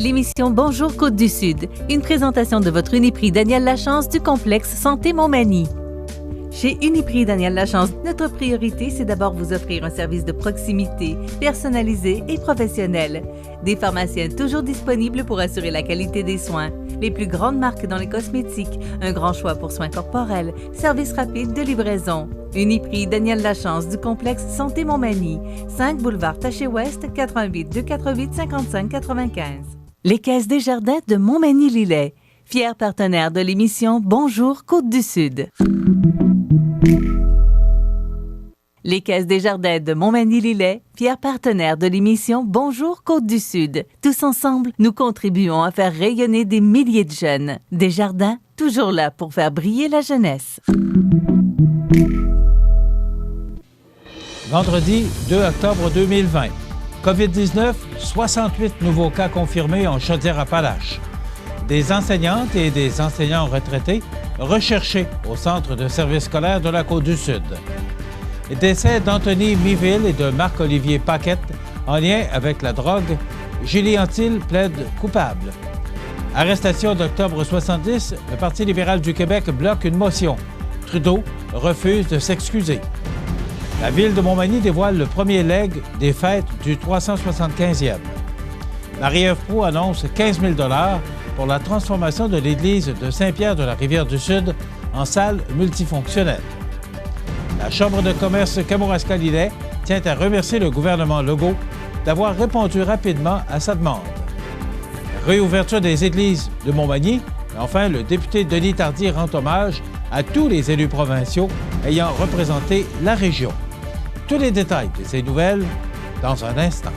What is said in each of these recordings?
L'émission Bonjour Côte-du-Sud, une présentation de votre Uniprix Daniel Lachance du complexe Santé Montmagny. Chez Uniprix Daniel Lachance, notre priorité, c'est d'abord vous offrir un service de proximité, personnalisé et professionnel. Des pharmaciens toujours disponibles pour assurer la qualité des soins. Les plus grandes marques dans les cosmétiques, un grand choix pour soins corporels, service rapide de livraison. Uniprix Daniel Lachance du complexe Santé Montmagny, 5 boulevard Taché-Ouest, 88 248 55 95. Les Caisses Desjardins de Montmagny-Lillet, fiers partenaires de l'émission Bonjour Côte-du-Sud. Les Caisses Desjardins de Montmagny-Lillet, fiers partenaires de l'émission Bonjour Côte-du-Sud. Tous ensemble, nous contribuons à faire rayonner des milliers de jeunes. Desjardins, toujours là pour faire briller la jeunesse. Vendredi 2 octobre 2020. COVID-19, 68 nouveaux cas confirmés en Chaudière-Appalaches. Des enseignantes et des enseignants retraités recherchés au centre de service scolaire de la Côte-du-Sud. Décès d'Anthony Miville et de Marc-Olivier Paquette en lien avec la drogue. Julie Antil plaide coupable. Arrestation d'octobre 70, le Parti libéral du Québec bloque une motion. Trudeau refuse de s'excuser. La ville de Montmagny dévoile le premier leg des fêtes du 375e. Marie-Ève Proulx annonce 15 000 $ pour la transformation de l'église de Saint-Pierre de la Rivière-du-Sud en salle multifonctionnelle. La Chambre de commerce Kamouraska-Lillet tient à remercier le gouvernement Legault d'avoir répondu rapidement à sa demande. Réouverture des églises de Montmagny. Enfin, le député Denis Tardy rend hommage à tous les élus provinciaux ayant représenté la région. Tous les détails de ces nouvelles dans un instant.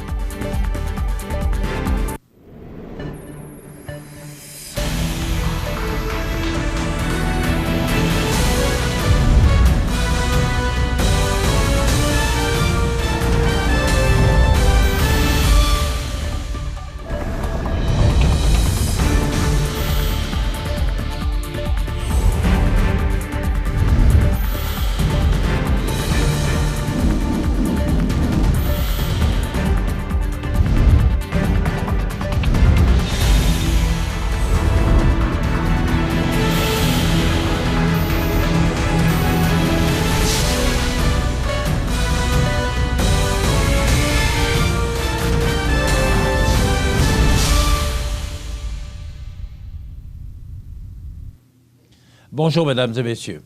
Bonjour, Mesdames et Messieurs.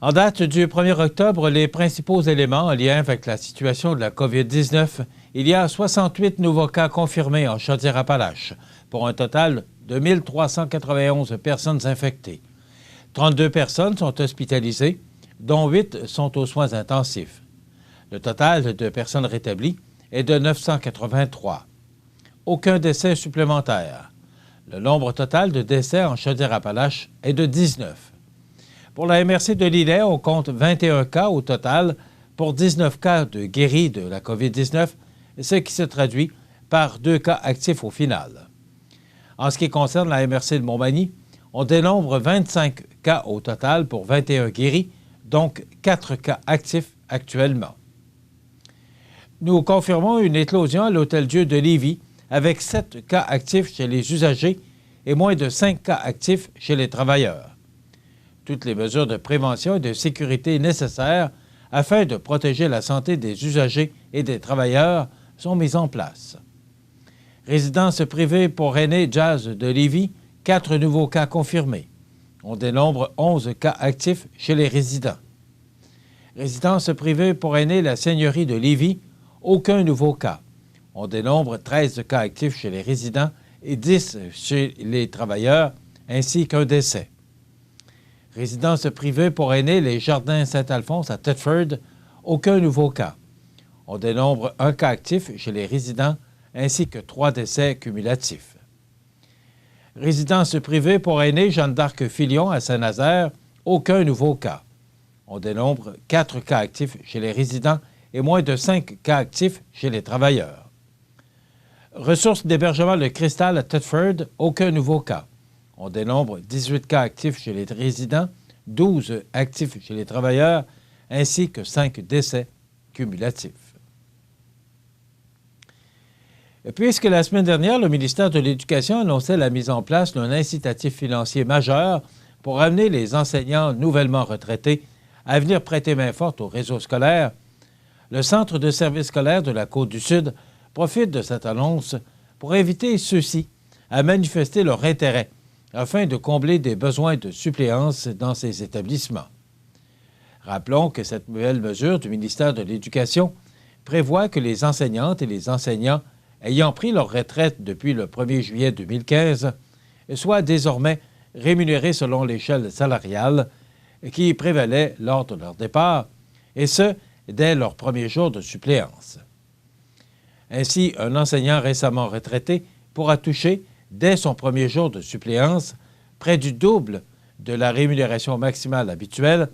En date du 1er octobre, les principaux éléments en lien avec la situation de la COVID-19, il y a 68 nouveaux cas confirmés en Chaudière-Appalaches, pour un total de 1 391 personnes infectées. 32 personnes sont hospitalisées, dont 8 sont aux soins intensifs. Le total de personnes rétablies est de 983. Aucun décès supplémentaire. Le nombre total de décès en Chaudière-Appalaches est de 19. Pour la MRC de Lillet, on compte 21 cas au total pour 19 cas de guéris de la COVID-19, ce qui se traduit par 2 cas actifs au final. En ce qui concerne la MRC de Montmagny, on dénombre 25 cas au total pour 21 guéris, donc 4 cas actifs actuellement. Nous confirmons une éclosion à l'Hôtel-Dieu de Lévis, avec 7 cas actifs chez les usagers et moins de 5 cas actifs chez les travailleurs. Toutes les mesures de prévention et de sécurité nécessaires afin de protéger la santé des usagers et des travailleurs sont mises en place. Résidence privée pour aînés Jazz de Lévis, 4 nouveaux cas confirmés. On dénombre 11 cas actifs chez les résidents. Résidence privée pour aînés La Seigneurie de Lévis, aucun nouveau cas. On dénombre 13 cas actifs chez les résidents et 10 chez les travailleurs, ainsi qu'un décès. Résidence privée pour aînés Les Jardins Saint-Alphonse à Thetford, aucun nouveau cas. On dénombre 1 cas actif chez les résidents, ainsi que 3 décès cumulatifs. Résidence privée pour aînés Jeanne d'Arc-Filion à Saint-Nazaire, aucun nouveau cas. On dénombre 4 cas actifs chez les résidents et moins de 5 cas actifs chez les travailleurs. Ressources d'hébergement Le Cristal à Thetford, aucun nouveau cas. On dénombre 18 cas actifs chez les résidents, 12 actifs chez les travailleurs, ainsi que 5 décès cumulatifs. puisque la semaine dernière, le ministère de l'Éducation annonçait la mise en place d'un incitatif financier majeur pour amener les enseignants nouvellement retraités à venir prêter main forte au réseau scolaire, le Centre de services scolaires de la Côte-du-Sud profite de cette annonce pour inviter ceux-ci à manifester leur intérêt afin de combler des besoins de suppléance dans ces établissements. Rappelons que cette nouvelle mesure du ministère de l'Éducation prévoit que les enseignantes et les enseignants ayant pris leur retraite depuis le 1er juillet 2015 soient désormais rémunérés selon l'échelle salariale qui prévalait lors de leur départ, et ce, dès leur premier jour de suppléance. Ainsi, un enseignant récemment retraité pourra toucher, dès son premier jour de suppléance, près du double de la rémunération maximale habituelle,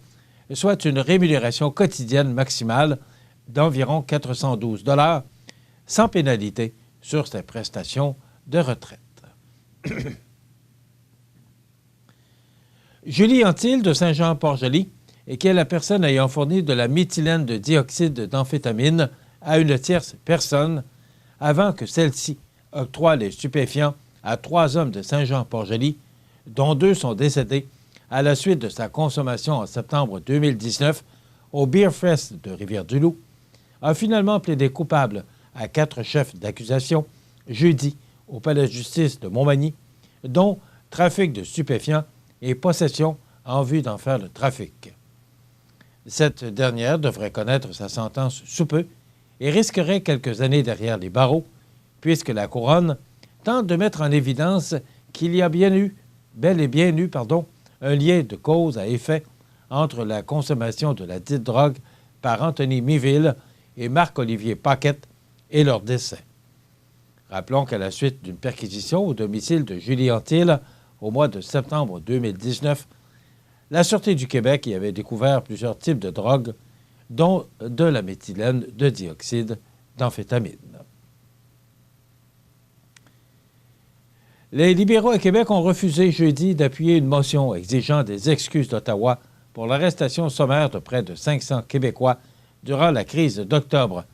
soit une rémunération quotidienne maximale d'environ 412 $, sans pénalité sur ses prestations de retraite. Julie Antil de Saint-Jean-Port-Joli, qui est la personne ayant fourni de la méthylène de dioxyde d'amphétamine à une tierce personne avant que celle-ci octroie les stupéfiants à 3 hommes de Saint-Jean-Port-Joli, dont 2 sont décédés à la suite de sa consommation en septembre 2019 au Beer Fest de Rivière-du-Loup, a finalement plaidé coupable à 4 chefs d'accusation jeudi au palais de justice de Montmagny, dont trafic de stupéfiants et possession en vue d'en faire le trafic. Cette dernière devrait connaître sa sentence sous peu et risquerait quelques années derrière les barreaux, puisque la Couronne tente de mettre en évidence qu'il y a bel et bien eu, un lien de cause à effet entre la consommation de la dite drogue par Anthony Miville et Marc-Olivier Paquette et leur décès. Rappelons qu'à la suite d'une perquisition au domicile de Julie Antil au mois de septembre 2019, la Sûreté du Québec y avait découvert plusieurs types de drogues, dont de la méthylène de dioxyde d'amphétamine. Les libéraux à Québec ont refusé jeudi d'appuyer une motion exigeant des excuses d'Ottawa pour l'arrestation sommaire de près de 500 Québécois durant la crise d'octobre,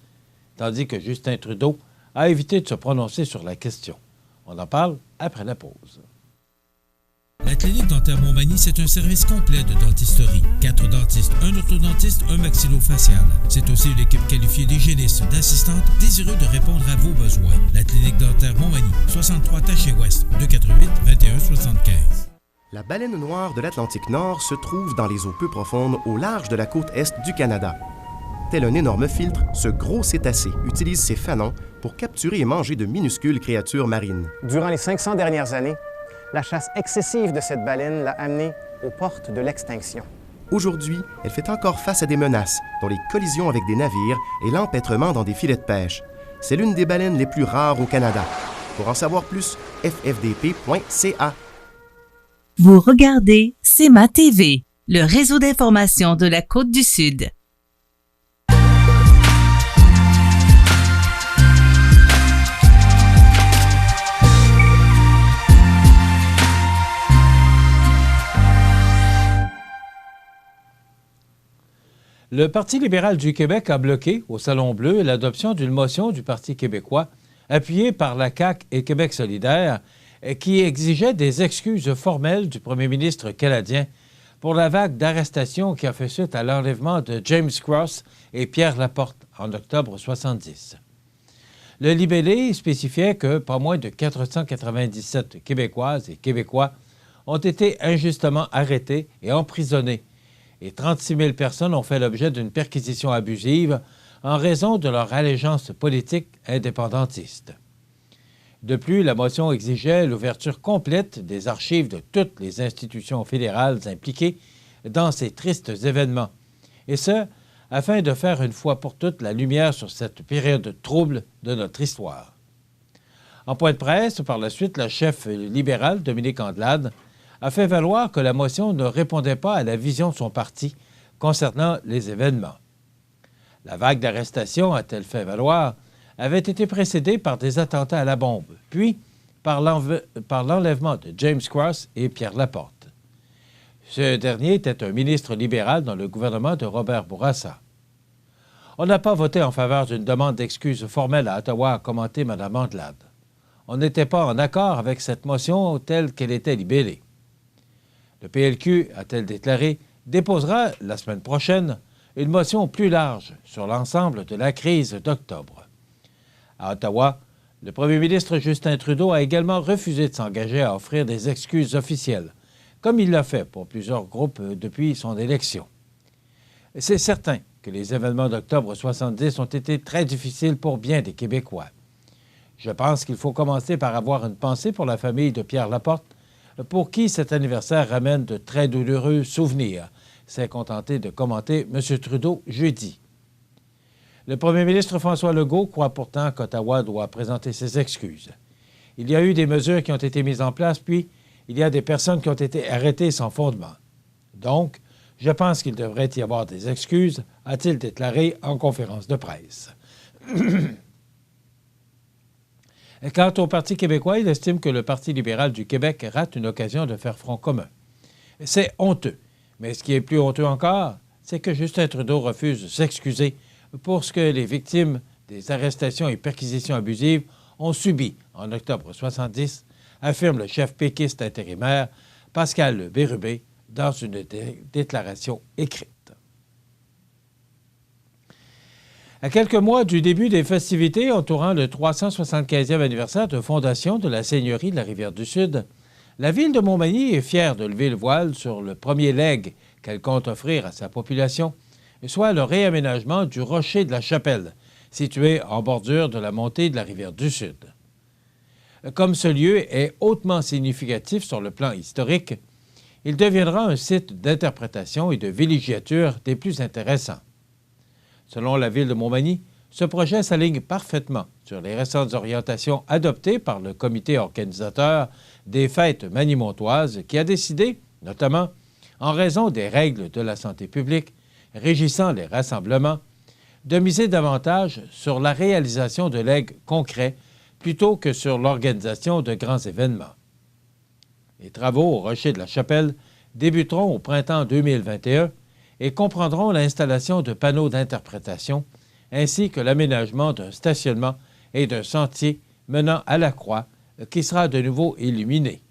tandis que Justin Trudeau a évité de se prononcer sur la question. On en parle après la pause. La clinique dentaire Montmagny, c'est un service complet de dentisterie. 4 dentistes, un orthodontiste, un maxillofacial. C'est aussi une équipe qualifiée d'hygiénistes, d'assistantes, désireux de répondre à vos besoins. La clinique dentaire Montmagny, 63 Taché-Ouest, 248-2175. La baleine noire de l'Atlantique Nord se trouve dans les eaux peu profondes au large de la côte est du Canada. Tel un énorme filtre, ce gros cétacé utilise ses fanons pour capturer et manger de minuscules créatures marines. Durant les 500 dernières années, la chasse excessive de cette baleine l'a amenée aux portes de l'extinction. Aujourd'hui, elle fait encore face à des menaces, dont les collisions avec des navires et l'empêtrement dans des filets de pêche. C'est l'une des baleines les plus rares au Canada. Pour en savoir plus, ffdp.ca. Vous regardez CEMA TV, le réseau d'information de la Côte-du-Sud. Le Parti libéral du Québec a bloqué au Salon Bleu l'adoption d'une motion du Parti québécois, appuyée par la CAQ et Québec solidaire, qui exigeait des excuses formelles du premier ministre canadien pour la vague d'arrestations qui a fait suite à l'enlèvement de James Cross et Pierre Laporte en octobre 1970. Le libellé spécifiait que pas moins de 497 Québécoises et Québécois ont été injustement arrêtés et emprisonnés, et 36 000 personnes ont fait l'objet d'une perquisition abusive en raison de leur allégeance politique indépendantiste. De plus, la motion exigeait l'ouverture complète des archives de toutes les institutions fédérales impliquées dans ces tristes événements, et ce, afin de faire une fois pour toutes la lumière sur cette période trouble de notre histoire. En point de presse, par la suite, la chef libérale, Dominique Andelade, a fait valoir que la motion ne répondait pas à la vision de son parti concernant les événements. La vague d'arrestations, a-t-elle fait valoir, avait été précédée par des attentats à la bombe, puis par l'enlèvement de James Cross et Pierre Laporte. Ce dernier était un ministre libéral dans le gouvernement de Robert Bourassa. On n'a pas voté en faveur d'une demande d'excuses formelle à Ottawa, a commenté Mme Andelade. On n'était pas en accord avec cette motion telle qu'elle était libellée. Le PLQ, a-t-elle déclaré, déposera la semaine prochaine une motion plus large sur l'ensemble de la crise d'octobre. À Ottawa, le premier ministre Justin Trudeau a également refusé de s'engager à offrir des excuses officielles, comme il l'a fait pour plusieurs groupes depuis son élection. C'est certain que les événements d'octobre 70 ont été très difficiles pour bien des Québécois. Je pense qu'il faut commencer par avoir une pensée pour la famille de Pierre Laporte, pour qui cet anniversaire ramène de très douloureux souvenirs, s'est contenté de commenter M. Trudeau jeudi. Le premier ministre François Legault croit pourtant qu'Ottawa doit présenter ses excuses. Il y a eu des mesures qui ont été mises en place, puis il y a des personnes qui ont été arrêtées sans fondement. Donc, je pense qu'il devrait y avoir des excuses, a-t-il déclaré en conférence de presse. Quant au Parti québécois, il estime que le Parti libéral du Québec rate une occasion de faire front commun. C'est honteux. Mais ce qui est plus honteux encore, c'est que Justin Trudeau refuse de s'excuser pour ce que les victimes des arrestations et perquisitions abusives ont subi en octobre 70, affirme le chef péquiste intérimaire Pascal Bérubé dans une déclaration écrite. À quelques mois du début des festivités entourant le 375e anniversaire de fondation de la Seigneurie de la Rivière-du-Sud, la ville de Montmagny est fière de lever le voile sur le premier legs qu'elle compte offrir à sa population, soit le réaménagement du Rocher de la Chapelle, situé en bordure de la montée de la Rivière-du-Sud. Comme ce lieu est hautement significatif sur le plan historique, il deviendra un site d'interprétation et de villégiature des plus intéressants. Selon la ville de Montmagny, ce projet s'aligne parfaitement sur les récentes orientations adoptées par le comité organisateur des fêtes manimontoises qui a décidé, notamment en raison des règles de la santé publique régissant les rassemblements, de miser davantage sur la réalisation de legs concrets plutôt que sur l'organisation de grands événements. Les travaux au Rocher de la Chapelle débuteront au printemps 2021 et comprendront l'installation de panneaux d'interprétation ainsi que l'aménagement d'un stationnement et d'un sentier menant à la croix qui sera de nouveau illuminé.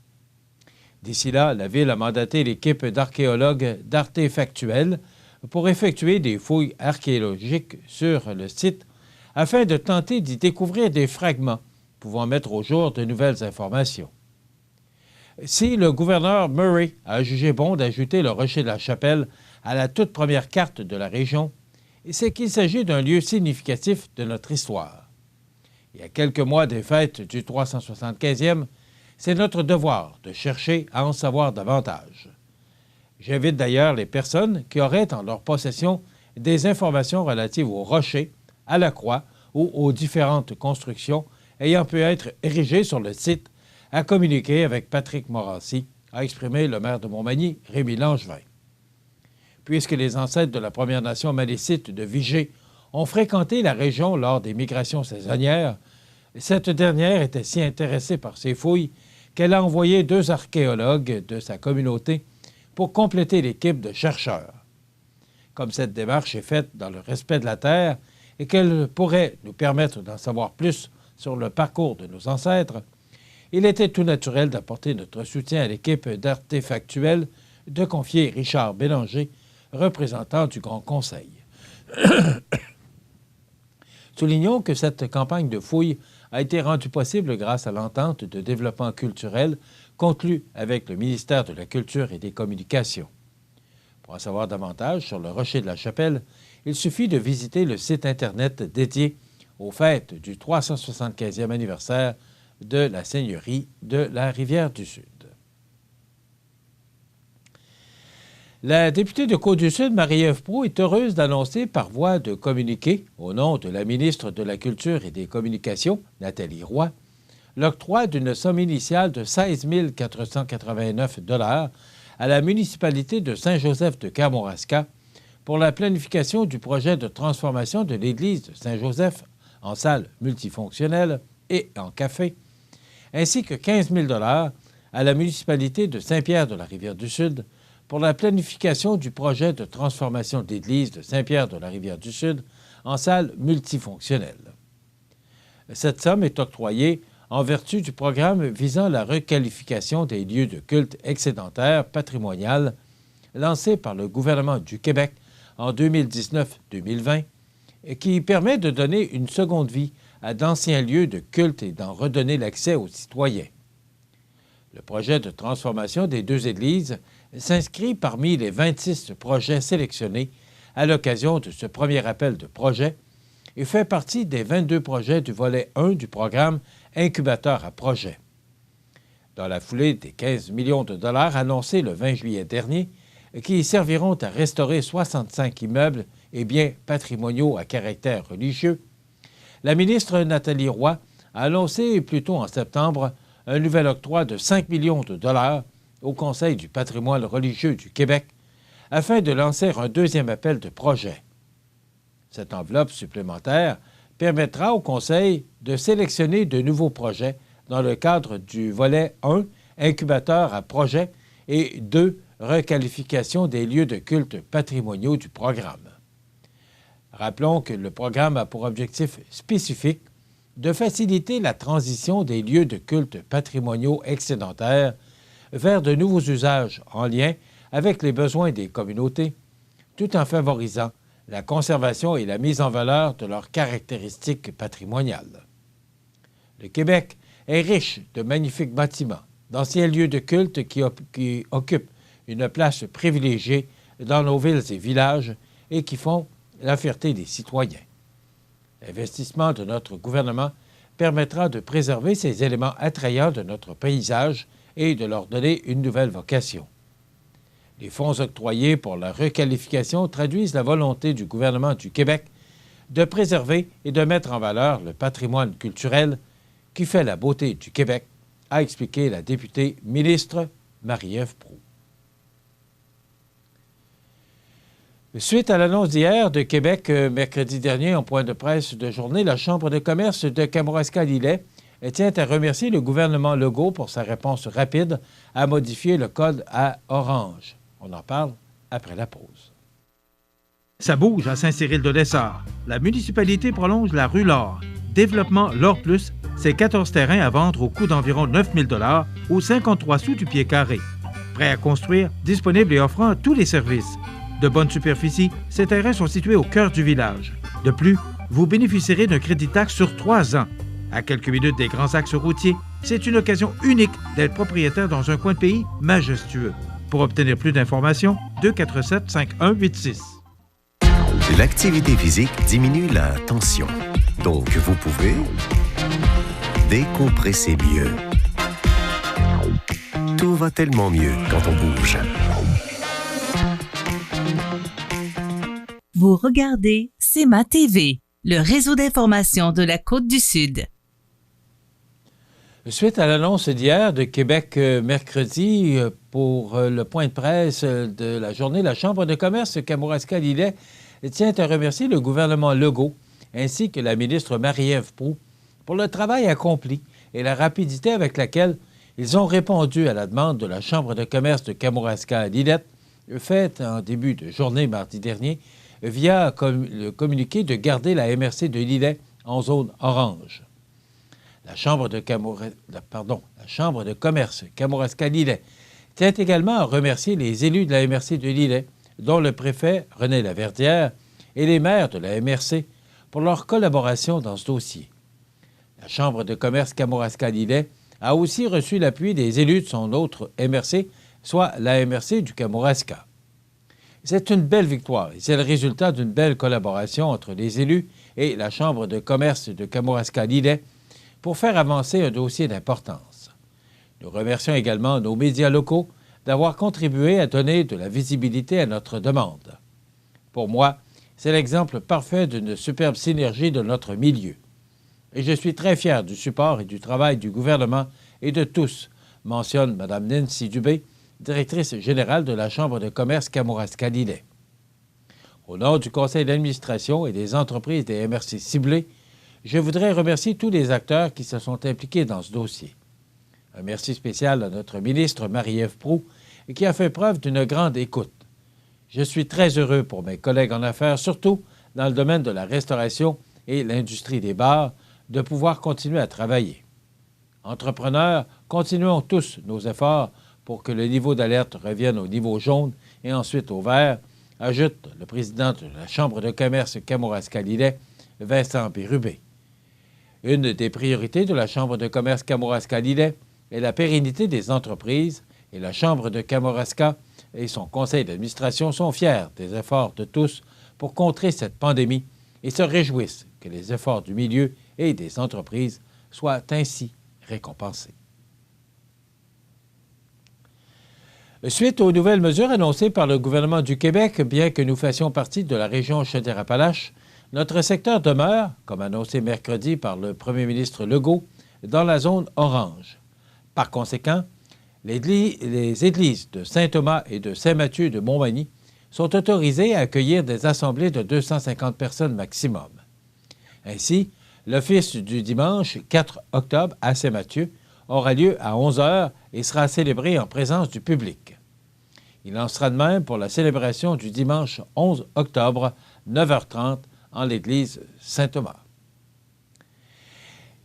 D'ici là, la Ville a mandaté l'équipe d'archéologues d'Artefactuels pour effectuer des fouilles archéologiques sur le site afin de tenter d'y découvrir des fragments pouvant mettre au jour de nouvelles informations. Si le gouverneur Murray a jugé bon d'ajouter le Rocher de la Chapelle à la toute première carte de la région, c'est qu'il s'agit d'un lieu significatif de notre histoire. Il y a quelques mois des fêtes du 375e, c'est notre devoir de chercher à en savoir davantage. J'invite d'ailleurs les personnes qui auraient en leur possession des informations relatives au rocher, à la croix ou aux différentes constructions ayant pu être érigées sur le site à communiquer avec Patrick Morancy, a exprimé le maire de Montmagny, Rémi Langevin. Puisque les ancêtres de la Première Nation malécite de Vigée ont fréquenté la région lors des migrations saisonnières, cette dernière était si intéressée par ces fouilles qu'elle a envoyé 2 archéologues de sa communauté pour compléter l'équipe de chercheurs. Comme cette démarche est faite dans le respect de la terre et qu'elle pourrait nous permettre d'en savoir plus sur le parcours de nos ancêtres, il était tout naturel d'apporter notre soutien à l'équipe d'Artefactuels, de confier Richard Bélanger, représentant du Grand Conseil. Soulignons que cette campagne de fouilles a été rendue possible grâce à l'entente de développement culturel conclue avec le ministère de la Culture et des Communications. Pour en savoir davantage sur le Rocher de la Chapelle, il suffit de visiter le site Internet dédié aux fêtes du 375e anniversaire de la Seigneurie de la Rivière-du-Sud. La députée de Côte-du-Sud, Marie-Ève Proulx, est heureuse d'annoncer par voie de communiqué, au nom de la ministre de la Culture et des Communications, Nathalie Roy, l'octroi d'une somme initiale de 16 489 $ à la municipalité de Saint-Joseph de Kamouraska pour la planification du projet de transformation de l'église de Saint-Joseph en salle multifonctionnelle et en café, ainsi que 15 000 $ à la municipalité de Saint-Pierre de la Rivière-du-Sud pour la planification du projet de transformation de l'église de Saint-Pierre de la Rivière-du-Sud en salles multifonctionnelles. Cette somme est octroyée en vertu du programme visant la requalification des lieux de culte excédentaires patrimonial lancé par le gouvernement du Québec en 2019-2020 et qui permet de donner une seconde vie à d'anciens lieux de culte et d'en redonner l'accès aux citoyens. Le projet de transformation des deux églises s'inscrit parmi les 26 projets sélectionnés à l'occasion de ce premier appel de projet et fait partie des 22 projets du volet 1 du programme Incubateur à projet. Dans la foulée des 15 millions de dollars annoncés le 20 juillet dernier, qui serviront à restaurer 65 immeubles et biens patrimoniaux à caractère religieux, la ministre Nathalie Roy a annoncé plus tôt en septembre un nouvel octroi de 5 millions de dollars au Conseil du patrimoine religieux du Québec afin de lancer un deuxième appel de projet. Cette enveloppe supplémentaire permettra au Conseil de sélectionner de nouveaux projets dans le cadre du volet 1, incubateur à projet, et 2, requalification des lieux de culte patrimoniaux du programme. Rappelons que le programme a pour objectif spécifique de faciliter la transition des lieux de culte patrimoniaux excédentaires vers de nouveaux usages en lien avec les besoins des communautés, tout en favorisant la conservation et la mise en valeur de leurs caractéristiques patrimoniales. Le Québec est riche de magnifiques bâtiments, d'anciens lieux de culte qui occupent une place privilégiée dans nos villes et villages et qui font la fierté des citoyens. L'investissement de notre gouvernement permettra de préserver ces éléments attrayants de notre paysage et de leur donner une nouvelle vocation. Les fonds octroyés pour la requalification traduisent la volonté du gouvernement du Québec de préserver et de mettre en valeur le patrimoine culturel qui fait la beauté du Québec, a expliqué la députée ministre Marie-Ève Proulx. Suite à l'annonce d'hier de Québec, mercredi dernier, en point de presse de journée, la Chambre de commerce de Kamouraska-Lillet tient à remercier le gouvernement Legault pour sa réponse rapide à modifier le code à orange. On en parle après la pause. Ça bouge à Saint-Cyril-de-Lessard. La municipalité prolonge la rue L'Or. Développement L'Or Plus, c'est 14 terrains à vendre au coût d'environ 9 000 $ ou 53 sous du pied carré. Prêt à construire, disponible et offrant tous les services. De bonne superficie, ces terrains sont situés au cœur du village. De plus, vous bénéficierez d'un crédit taxe sur 3 ans. À quelques minutes des grands axes routiers, c'est une occasion unique d'être propriétaire dans un coin de pays majestueux. Pour obtenir plus d'informations, 247-5186. L'activité physique diminue la tension. Donc, vous pouvez décompresser mieux. Tout va tellement mieux quand on bouge. Vous regardez CEMA TV, le réseau d'information de la Côte-du-Sud. Suite à l'annonce d'hier de Québec mercredi pour le point de presse de la journée, la Chambre de commerce Kamouraska-Lillet tient à remercier le gouvernement Legault ainsi que la ministre Marie-Ève Proulx pour le travail accompli et la rapidité avec laquelle ils ont répondu à la demande de la Chambre de commerce de Kamouraska-Lillet faite en début de journée mardi dernier via le communiqué de garder la MRC de Lillet en zone orange. La Chambre de commerce Kamouraska-Lillet tient également à remercier les élus de la MRC de Lillet, dont le préfet René Laverdière et les maires de la MRC pour leur collaboration dans ce dossier. La Chambre de commerce Kamouraska-Lillet a aussi reçu l'appui des élus de son autre MRC, soit la MRC du Kamouraska. C'est une belle victoire et c'est le résultat d'une belle collaboration entre les élus et la Chambre de commerce de Kamouraska-Lillet pour faire avancer un dossier d'importance. Nous remercions également nos médias locaux d'avoir contribué à donner de la visibilité à notre demande. Pour moi, c'est l'exemple parfait d'une superbe synergie de notre milieu. Et je suis très fier du support et du travail du gouvernement et de tous, mentionne Mme Nancy Dubé, directrice générale de la Chambre de commerce Kamouraska-Lillet. Au nom du conseil d'administration et des entreprises des MRC ciblées, je voudrais remercier tous les acteurs qui se sont impliqués dans ce dossier. Un merci spécial à notre ministre Marie-Ève Proulx qui a fait preuve d'une grande écoute. Je suis très heureux pour mes collègues en affaires, surtout dans le domaine de la restauration et l'industrie des bars de pouvoir continuer à travailler. Entrepreneurs, continuons tous nos efforts pour que le niveau d'alerte revienne au niveau jaune et ensuite au vert, ajoute le président de la Chambre de commerce Kamouraska-Lillet, Vincent Bérubé. Une des priorités de la Chambre de commerce Kamouraska-Lillet est la pérennité des entreprises et la Chambre de Kamouraska et son conseil d'administration sont fiers des efforts de tous pour contrer cette pandémie et se réjouissent que les efforts du milieu et des entreprises soient ainsi récompensés. Suite aux nouvelles mesures annoncées par le gouvernement du Québec, bien que nous fassions partie de la région Chaudière-Appalaches, notre secteur demeure, comme annoncé mercredi par le premier ministre Legault, dans la zone orange. Par conséquent, les églises de Saint-Thomas et de Saint-Mathieu de Montmagny sont autorisées à accueillir des assemblées de 250 personnes maximum. Ainsi, l'office du dimanche 4 octobre à Saint-Mathieu aura lieu à 11 h et sera célébré en présence du public. Il en sera de même pour la célébration du dimanche 11 octobre, 9h30, en l'église Saint-Thomas.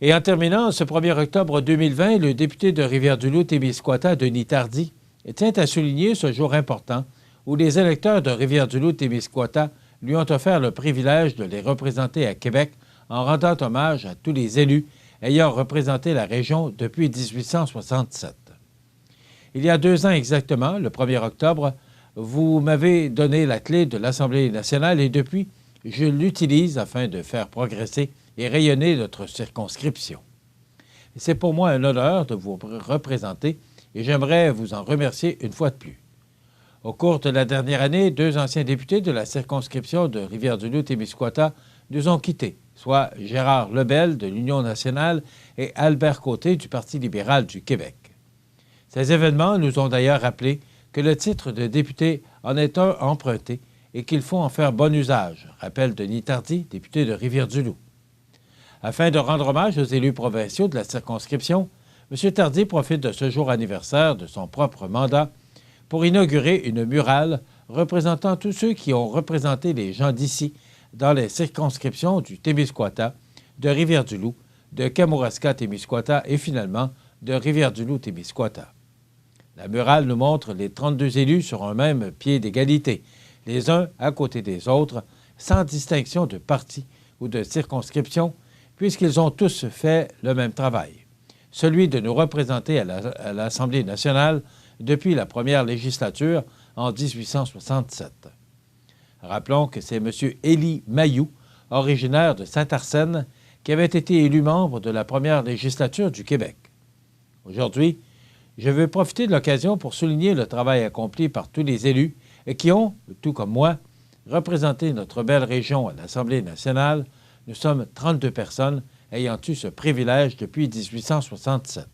Et en terminant, ce 1er octobre 2020, le député de Rivière-du-Loup-Témiscouata, Denis Tardy, tient à souligner ce jour important où les électeurs de Rivière-du-Loup-Témiscouata lui ont offert le privilège de les représenter à Québec en rendant hommage à tous les élus ayant représenté la région depuis 1867. Il y a 2 ans exactement, le 1er octobre, vous m'avez donné la clé de l'Assemblée nationale et depuis, je l'utilise afin de faire progresser et rayonner notre circonscription. C'est pour moi un honneur de vous représenter et j'aimerais vous en remercier une fois de plus. Au cours de la dernière année, 2 anciens députés de la circonscription de Rivière-du-Loup-Témiscouata nous ont quittés, soit Gérard Lebel de l'Union nationale et Albert Côté du Parti libéral du Québec. Ces événements nous ont d'ailleurs rappelé que le titre de député en est un emprunté et qu'il faut en faire bon usage, rappelle Denis Tardy, député de Rivière-du-Loup. Afin de rendre hommage aux élus provinciaux de la circonscription, M. Tardy profite de ce jour anniversaire de son propre mandat pour inaugurer une murale représentant tous ceux qui ont représenté les gens d'ici dans les circonscriptions du Témiscouata, de Rivière-du-Loup, de Kamouraska-Témiscouata et finalement de Rivière-du-Loup-Témiscouata. La murale nous montre les 32 élus sur un même pied d'égalité, les uns à côté des autres, sans distinction de parti ou de circonscription, puisqu'ils ont tous fait le même travail, celui de nous représenter à l'Assemblée nationale depuis la première législature en 1867. Rappelons que c'est M. Élie Mailloux, originaire de Saint-Arsène, qui avait été élu membre de la première législature du Québec. Aujourd'hui, je veux profiter de l'occasion pour souligner le travail accompli par tous les élus et qui ont, tout comme moi, représenté notre belle région à l'Assemblée nationale. Nous sommes 32 personnes ayant eu ce privilège depuis 1867.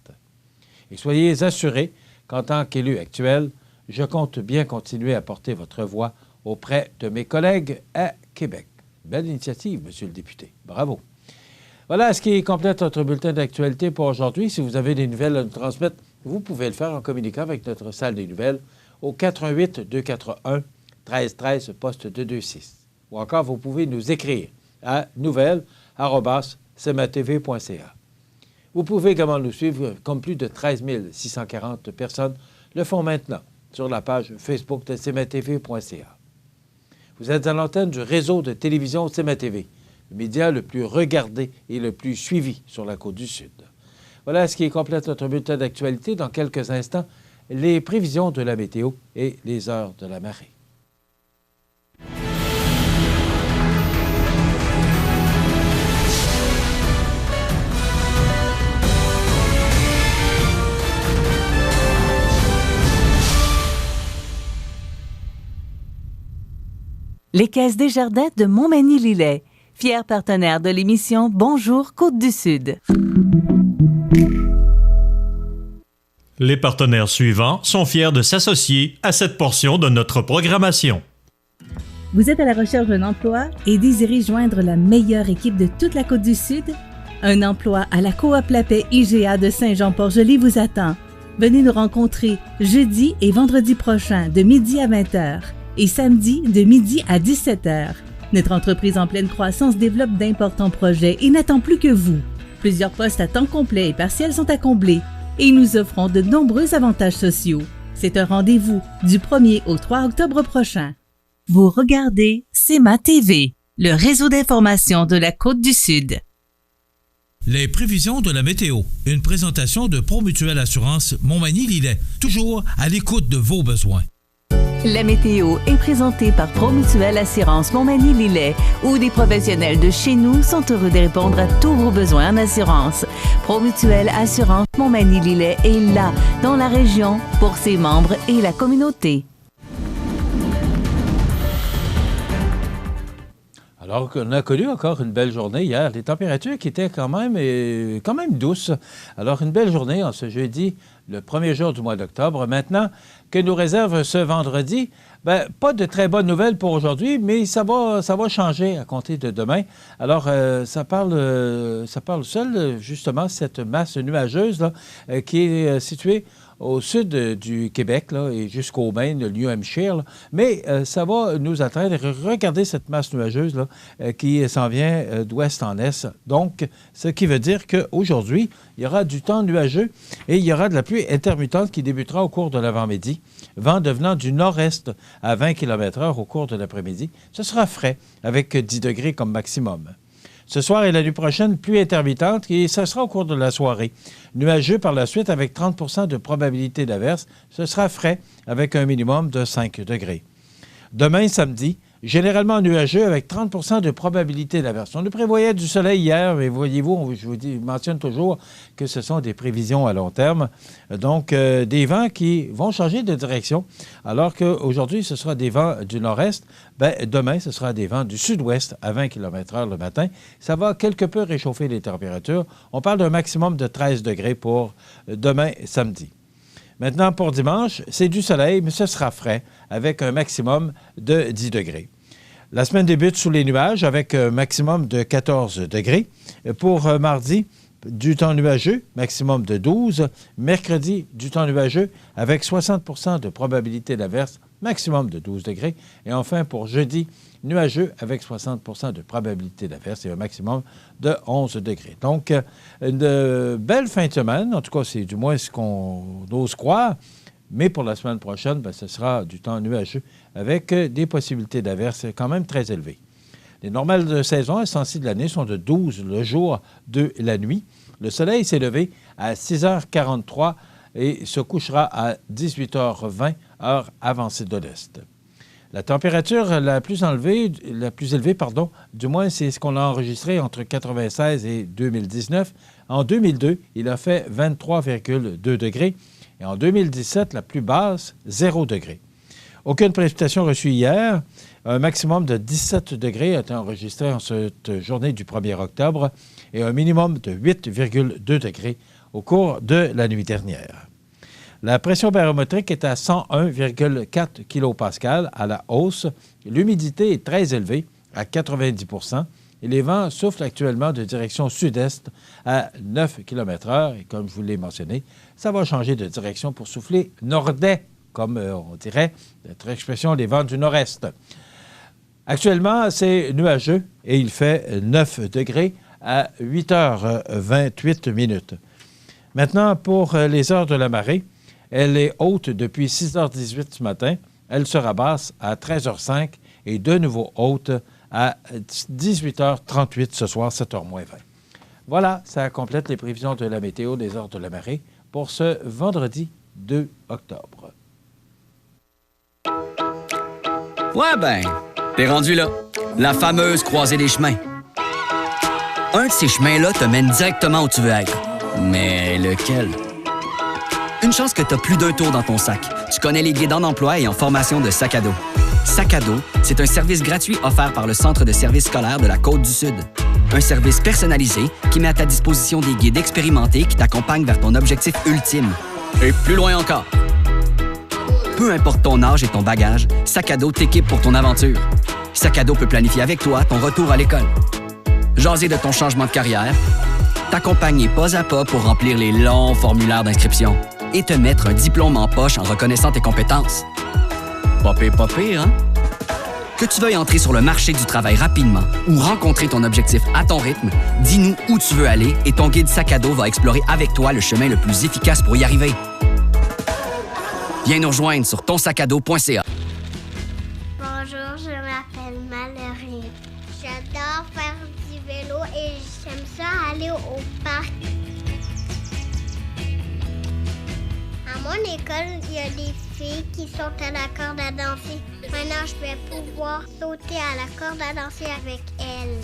Et soyez assurés qu'en tant qu'élu actuel, je compte bien continuer à porter votre voix auprès de mes collègues à Québec. Belle initiative, Monsieur le député. Bravo. Voilà ce qui complète notre bulletin d'actualité pour aujourd'hui. Si vous avez des nouvelles à nous transmettre, vous pouvez le faire en communiquant avec notre salle des nouvelles au 418-241-1313, poste 226. Ou encore, vous pouvez nous écrire à nouvelles@cmatv.ca. Vous pouvez également nous suivre comme plus de 13 640 personnes le font maintenant sur la page Facebook de cmatv.ca. Vous êtes à l'antenne du réseau de télévision CMA-TV, le média le plus regardé et le plus suivi sur la Côte-du-Sud. Voilà ce qui complète notre bulletin d'actualité. Dans quelques instants, les prévisions de la météo et les heures de la marée. Les Caisses Desjardins de Montmagny-Lillet, fier partenaire de l'émission Bonjour Côte-du-Sud. Les partenaires suivants sont fiers de s'associer à cette portion de notre programmation. Vous êtes à la recherche d'un emploi et désirez joindre la meilleure équipe de toute la Côte-du-Sud? Un emploi à la Coop La Paix IGA de Saint-Jean-Port-Joli vous attend. Venez nous rencontrer jeudi et vendredi prochain de midi à 20h et samedi de midi à 17h. Notre entreprise en pleine croissance développe d'importants projets et n'attend plus que vous. Plusieurs postes à temps complet et partiel sont à combler et nous offrons de nombreux avantages sociaux. C'est un rendez-vous du 1er au 3 octobre prochain. Vous regardez CEMA TV, le réseau d'information de la Côte-du-Sud. Les prévisions de la météo. Une présentation de Promutuelle Assurance Montmagny-Lillet. Toujours à l'écoute de vos besoins. La météo est présentée par Promutuelle Assurance Montmagny-Lillet, où des professionnels de chez nous sont heureux de répondre à tous vos besoins en assurance. Promutuelle Assurance Montmagny-Lillet est là, dans la région, pour ses membres et la communauté. Alors qu'on a connu encore une belle journée hier. Les températures qui étaient quand même douces. Alors, une belle journée en ce jeudi, le premier jour du mois d'octobre. Maintenant, que nous réserve ce vendredi? Pas de très bonnes nouvelles pour aujourd'hui, mais ça va changer à compter de demain. Alors, ça parle seul, justement, cette masse nuageuse là, qui est située au sud du Québec là, et jusqu'au Maine, le New Hampshire. Là. Mais ça va nous atteindre. Regardez cette masse nuageuse là, qui s'en vient d'ouest en est. Donc, ce qui veut dire qu'aujourd'hui, il y aura du temps nuageux et il y aura de la pluie intermittente qui débutera au cours de l'avant-midi. Vent devenant du nord-est à 20 km/h au cours de l'après-midi. Ce sera frais, avec 10 degrés comme maximum. Ce soir et la nuit prochaine, pluie intermittente et ce sera au cours de la soirée. Nuageux par la suite avec 30 % de probabilité d'averse. Ce sera frais avec un minimum de 5 degrés. Demain, samedi, généralement nuageux avec 30 % de probabilité d'averse. On nous prévoyait du soleil hier, mais voyez-vous, je vous mentionne toujours que ce sont des prévisions à long terme. Donc, des vents qui vont changer de direction. Alors qu'aujourd'hui, ce sera des vents du nord-est. Demain, ce sera des vents du sud-ouest à 20 km/h le matin. Ça va quelque peu réchauffer les températures. On parle d'un maximum de 13 degrés pour demain, samedi. Maintenant, pour dimanche, c'est du soleil, mais ce sera frais, avec un maximum de 10 degrés. La semaine débute sous les nuages, avec un maximum de 14 degrés. Pour mardi, du temps nuageux, maximum de 12. Mercredi, du temps nuageux, avec 60 % de probabilité d'averse, maximum de 12 degrés. Et enfin, pour jeudi, nuageux, avec 60 % de probabilité d'averse et un maximum de 11 degrés. Donc, une belle fin de semaine. En tout cas, c'est du moins ce qu'on ose croire. Mais pour la semaine prochaine, ce sera du temps nuageux avec des possibilités d'averse quand même très élevées. Les normales de saison, essentielles de l'année, sont de 12 le jour, 2 la nuit. Le soleil s'est levé à 6h43 et se couchera à 18h20, heure avancée de l'Est. La température la plus élevée, du moins c'est ce qu'on a enregistré entre 1996 et 2019. En 2002, il a fait 23,2 degrés. Et en 2017, la plus basse, 0 degré. Aucune précipitation reçue hier. Un maximum de 17 degrés a été enregistré en cette journée du 1er octobre et un minimum de 8,2 degrés au cours de la nuit dernière. La pression barométrique est à 101,4 kPa à la hausse. L'humidité est très élevée, à 90 % et les vents soufflent actuellement de direction sud-est à 9 km/h. Et comme je vous l'ai mentionné, ça va changer de direction pour souffler nordais, comme on dirait, notre expression, les vents du nord-est. Actuellement, c'est nuageux et il fait 9 degrés à 8h28 minutes. Maintenant, pour les heures de la marée, elle est haute depuis 6h18 ce matin. Elle sera basse à 13h05 et de nouveau haute à 18h38 ce soir, 7h-20. Voilà, ça complète les prévisions de la météo des heures de la marée pour ce vendredi 2 octobre. Ouais t'es rendu là. La fameuse croisée des chemins. Un de ces chemins-là te mène directement où tu veux être. Mais lequel? Une chance que t'as plus d'un tour dans ton sac. Tu connais les guides en emploi et en formation de Sac à dos. Sac à dos, c'est un service gratuit offert par le Centre de services scolaires de la Côte-du-Sud. Un service personnalisé qui met à ta disposition des guides expérimentés qui t'accompagnent vers ton objectif ultime. Et plus loin encore. Peu importe ton âge et ton bagage, Sac à dos t'équipe pour ton aventure. Sac à dos peut planifier avec toi ton retour à l'école. Jaser de ton changement de carrière, t'accompagner pas à pas pour remplir les longs formulaires d'inscription et te mettre un diplôme en poche en reconnaissant tes compétences. Pas pire, hein? Que tu veuilles entrer sur le marché du travail rapidement ou rencontrer ton objectif à ton rythme, dis-nous où tu veux aller et ton guide sac à dos va explorer avec toi le chemin le plus efficace pour y arriver. Viens nous rejoindre sur tonsacado.ca. Bonjour, je m'appelle Mallory. J'adore faire du vélo et j'aime ça aller au parc. À mon école, il y a des filles qui sautent à la corde à danser. Maintenant, je vais pouvoir sauter à la corde à danser avec elles.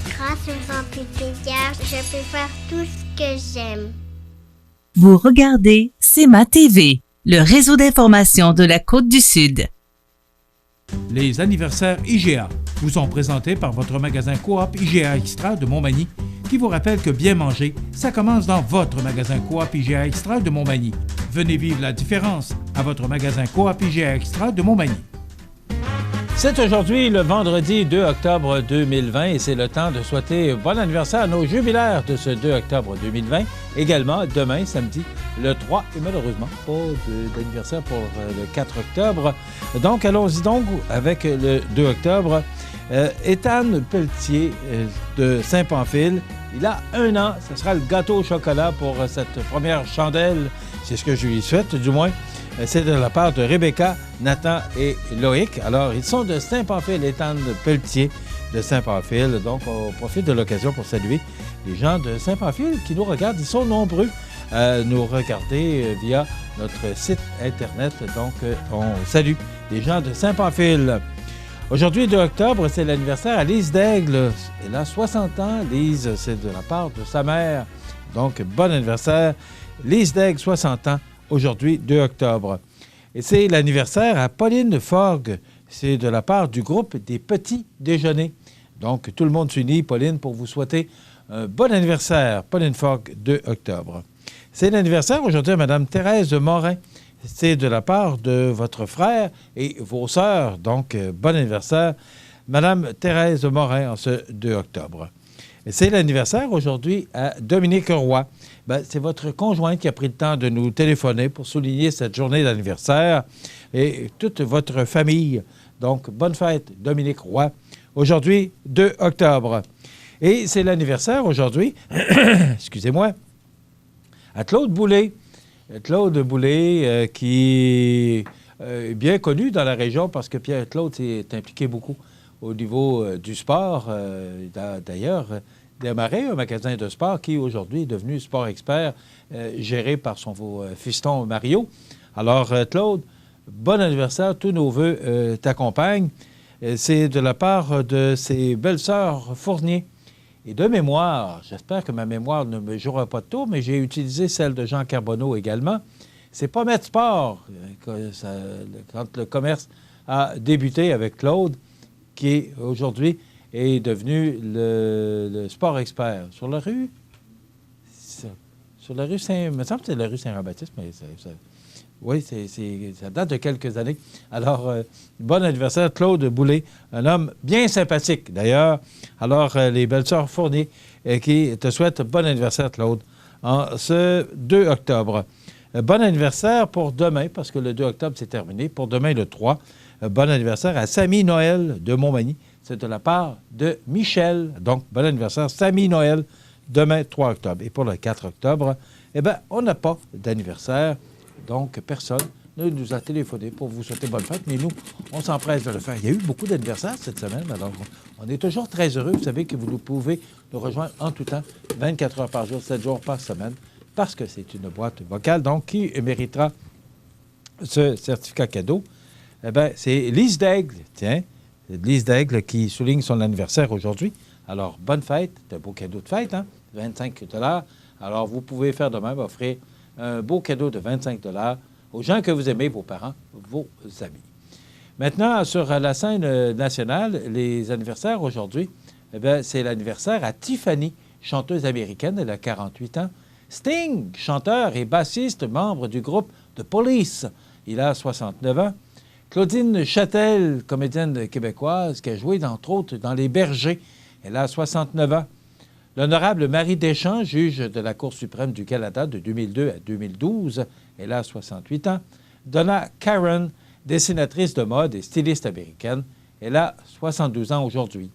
Grâce aux amphithéâtres, je peux faire tout ce que j'aime. Vous regardez C'est ma TV, le réseau d'information de la Côte-du-Sud. Les anniversaires IGA vous sont présentés par votre magasin Coop IGA Extra de Montmagny, qui vous rappelle que bien manger, ça commence dans votre magasin Coop IGA Extra de Montmagny. Venez vivre la différence à votre magasin Coop IGA Extra de Montmagny. C'est aujourd'hui le vendredi 2 octobre 2020 et c'est le temps de souhaiter bon anniversaire à nos jubilaires de ce 2 octobre 2020. Également, demain, samedi, le 3 et malheureusement pas d'anniversaire pour le 4 octobre. Donc, allons-y donc avec le 2 octobre. Ethan Pelletier de Saint-Pamphile, il a 1 an. Ce sera le gâteau au chocolat pour cette première chandelle. C'est ce que je lui souhaite, du moins. C'est de la part de Rebecca, Nathan et Loïc. Alors, ils sont de Saint-Pamphile, Ethan Pelletier de Saint-Pamphile. Donc, on profite de l'occasion pour saluer les gens de Saint-Pamphile qui nous regardent. Ils sont nombreux à nous regarder via notre site Internet. Donc, on salue les gens de Saint-Pamphile. Aujourd'hui, 2 octobre, c'est l'anniversaire à Lise Daigle. Elle a 60 ans. Lise, c'est de la part de sa mère. Donc, bon anniversaire. Lise Daigle, 60 ans. Aujourd'hui, 2 octobre. Et c'est l'anniversaire à Pauline Forgue. C'est de la part du groupe des Petits Déjeuners. Donc, tout le monde s'unit, Pauline, pour vous souhaiter un bon anniversaire. Pauline Forgue, 2 octobre. C'est l'anniversaire aujourd'hui à Mme Thérèse Morin. C'est de la part de votre frère et vos sœurs. Donc, bon anniversaire, Mme Thérèse Morin, en ce 2 octobre. Et c'est l'anniversaire aujourd'hui à Dominique Roy. C'est votre conjointe qui a pris le temps de nous téléphoner pour souligner cette journée d'anniversaire et toute votre famille. Donc, bonne fête, Dominique Roy. Aujourd'hui, 2 octobre. Et c'est l'anniversaire aujourd'hui, excusez-moi, à Claude Boulay. Claude Boulay, qui est bien connu dans la région parce que Pierre-Claude s'est impliqué beaucoup au niveau du sport. D'ailleurs, démarré un magasin de sport qui, aujourd'hui, est devenu Sport Expert, géré par son fiston Mario. Alors, Claude, bon anniversaire. Tous nos voeux t'accompagnent. C'est de la part de ses belles-sœurs Fournier. Et de mémoire, j'espère que ma mémoire ne me jouera pas de tour, mais j'ai utilisé celle de Jean Carbonneau également. C'est pas Met Sport, quand le commerce a débuté avec Claude, qui aujourd'hui est devenu le Sport Expert. Sur la rue Saint... Il me semble que c'est la rue Saint-Jean-Baptiste, mais oui, ça date de quelques années. Alors, bon anniversaire, Claude Boulay, un homme bien sympathique, d'ailleurs. Alors, les belles-sœurs Fournier qui te souhaitent bon anniversaire, Claude, en ce 2 octobre. Bon anniversaire pour demain, parce que le 2 octobre, c'est terminé. Pour demain, le 3, bon anniversaire à Samy Noël de Montmagny. C'est de la part de Michel. Donc, bon anniversaire, Samy Noël, demain, 3 octobre. Et pour le 4 octobre, on n'a pas d'anniversaire. Donc, personne ne nous a téléphoné pour vous souhaiter bonne fête, mais nous, on s'empresse de le faire. Il y a eu beaucoup d'anniversaires cette semaine, alors on est toujours très heureux. Vous savez que vous pouvez nous rejoindre en tout temps, 24 heures par jour, 7 jours par semaine, parce que c'est une boîte vocale, donc qui méritera ce certificat cadeau? C'est Lise Daigle, tiens, c'est Lise Daigle qui souligne son anniversaire aujourd'hui. Alors, bonne fête, c'est un beau cadeau de fête, hein? 25 $. Alors, vous pouvez faire de même, offrir un beau cadeau de 25 $ aux gens que vous aimez, vos parents, vos amis. Maintenant, sur la scène nationale, les anniversaires aujourd'hui, c'est l'anniversaire à Tiffany, chanteuse américaine, elle a 48 ans. Sting, chanteur et bassiste, membre du groupe The Police, il a 69 ans. Claudine Châtel, comédienne québécoise, qui a joué, entre autres, dans Les Bergers, elle a 69 ans. L'honorable Marie Deschamps, juge de la Cour suprême du Canada de 2002 à 2012, elle a 68 ans. Donna Karan, dessinatrice de mode et styliste américaine, elle a 72 ans aujourd'hui.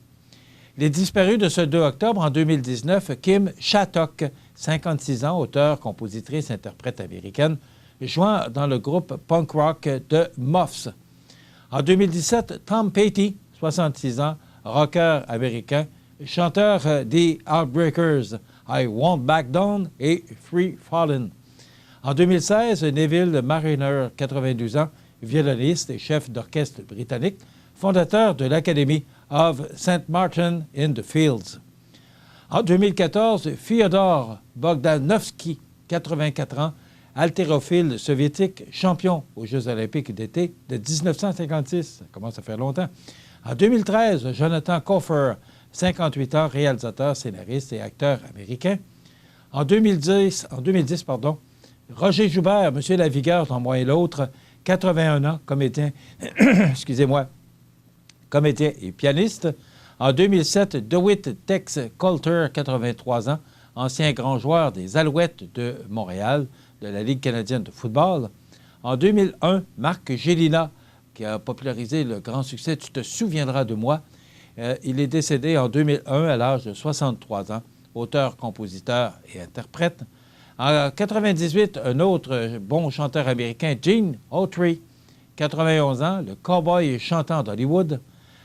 Les disparus de ce 2 octobre en 2019, Kim Shattuck, 56 ans, auteure, compositrice, interprète américaine, joint dans le groupe punk rock de Muffs. En 2017, Tom Petty, 66 ans, rocker américain, chanteur des Heartbreakers, I Won't Back Down et Free Fallin'. En 2016, Neville Mariner, 92 ans, violoniste et chef d'orchestre britannique, fondateur de l'Academy of St. Martin in the Fields. En 2014, Fyodor Bogdanovski, 84 ans, haltérophile soviétique, champion aux Jeux olympiques d'été de 1956. Ça commence à faire longtemps. En 2013, Jonathan Cofer, 58 ans, réalisateur, scénariste et acteur américain. En 2010, Roger Joubert, Monsieur Lavigueur dans Moi et l'autre, 81 ans, comédien, comédien et pianiste. En 2007, DeWitt Tex Coulter, 83 ans, ancien grand joueur des Alouettes de Montréal, de la Ligue canadienne de football. En 2001, Marc Gélina, qui a popularisé le grand succès « Tu te souviendras de moi ». Il est décédé en 2001 à l'âge de 63 ans, auteur, compositeur et interprète. En 1998, un autre bon chanteur américain, Gene Autry, 91 ans, le cow-boy et chantant d'Hollywood.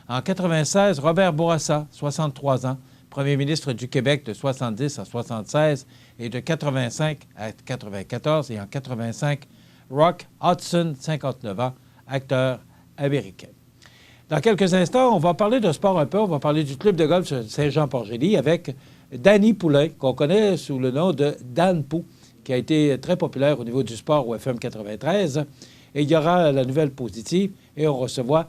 En 1996, Robert Bourassa, 63 ans, premier ministre du Québec de 70 à 76 et de 85 à 94. Et en 85, Rock Hudson, 59 ans, acteur américain. Dans quelques instants, on va parler de sport un peu. On va parler du club de golf Saint-Jean-Port-Joli avec Danny Poulain, qu'on connaît sous le nom de Dan Pou, qui a été très populaire au niveau du sport au FM 93. Et il y aura la nouvelle positive et on recevra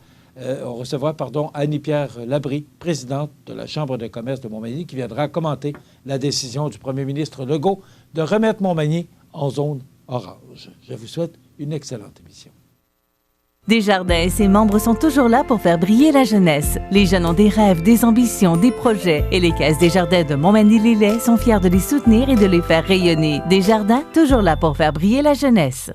Annie-Pierre Labrie, présidente de la Chambre de commerce de Montmagny, qui viendra commenter la décision du premier ministre Legault de remettre Montmagny en zone orange. Je vous souhaite une excellente émission. Desjardins et ses membres sont toujours là pour faire briller la jeunesse. Les jeunes ont des rêves, des ambitions, des projets et les caisses Desjardins de Montmagny-Lillet sont fiers de les soutenir et de les faire rayonner. Desjardins, toujours là pour faire briller la jeunesse.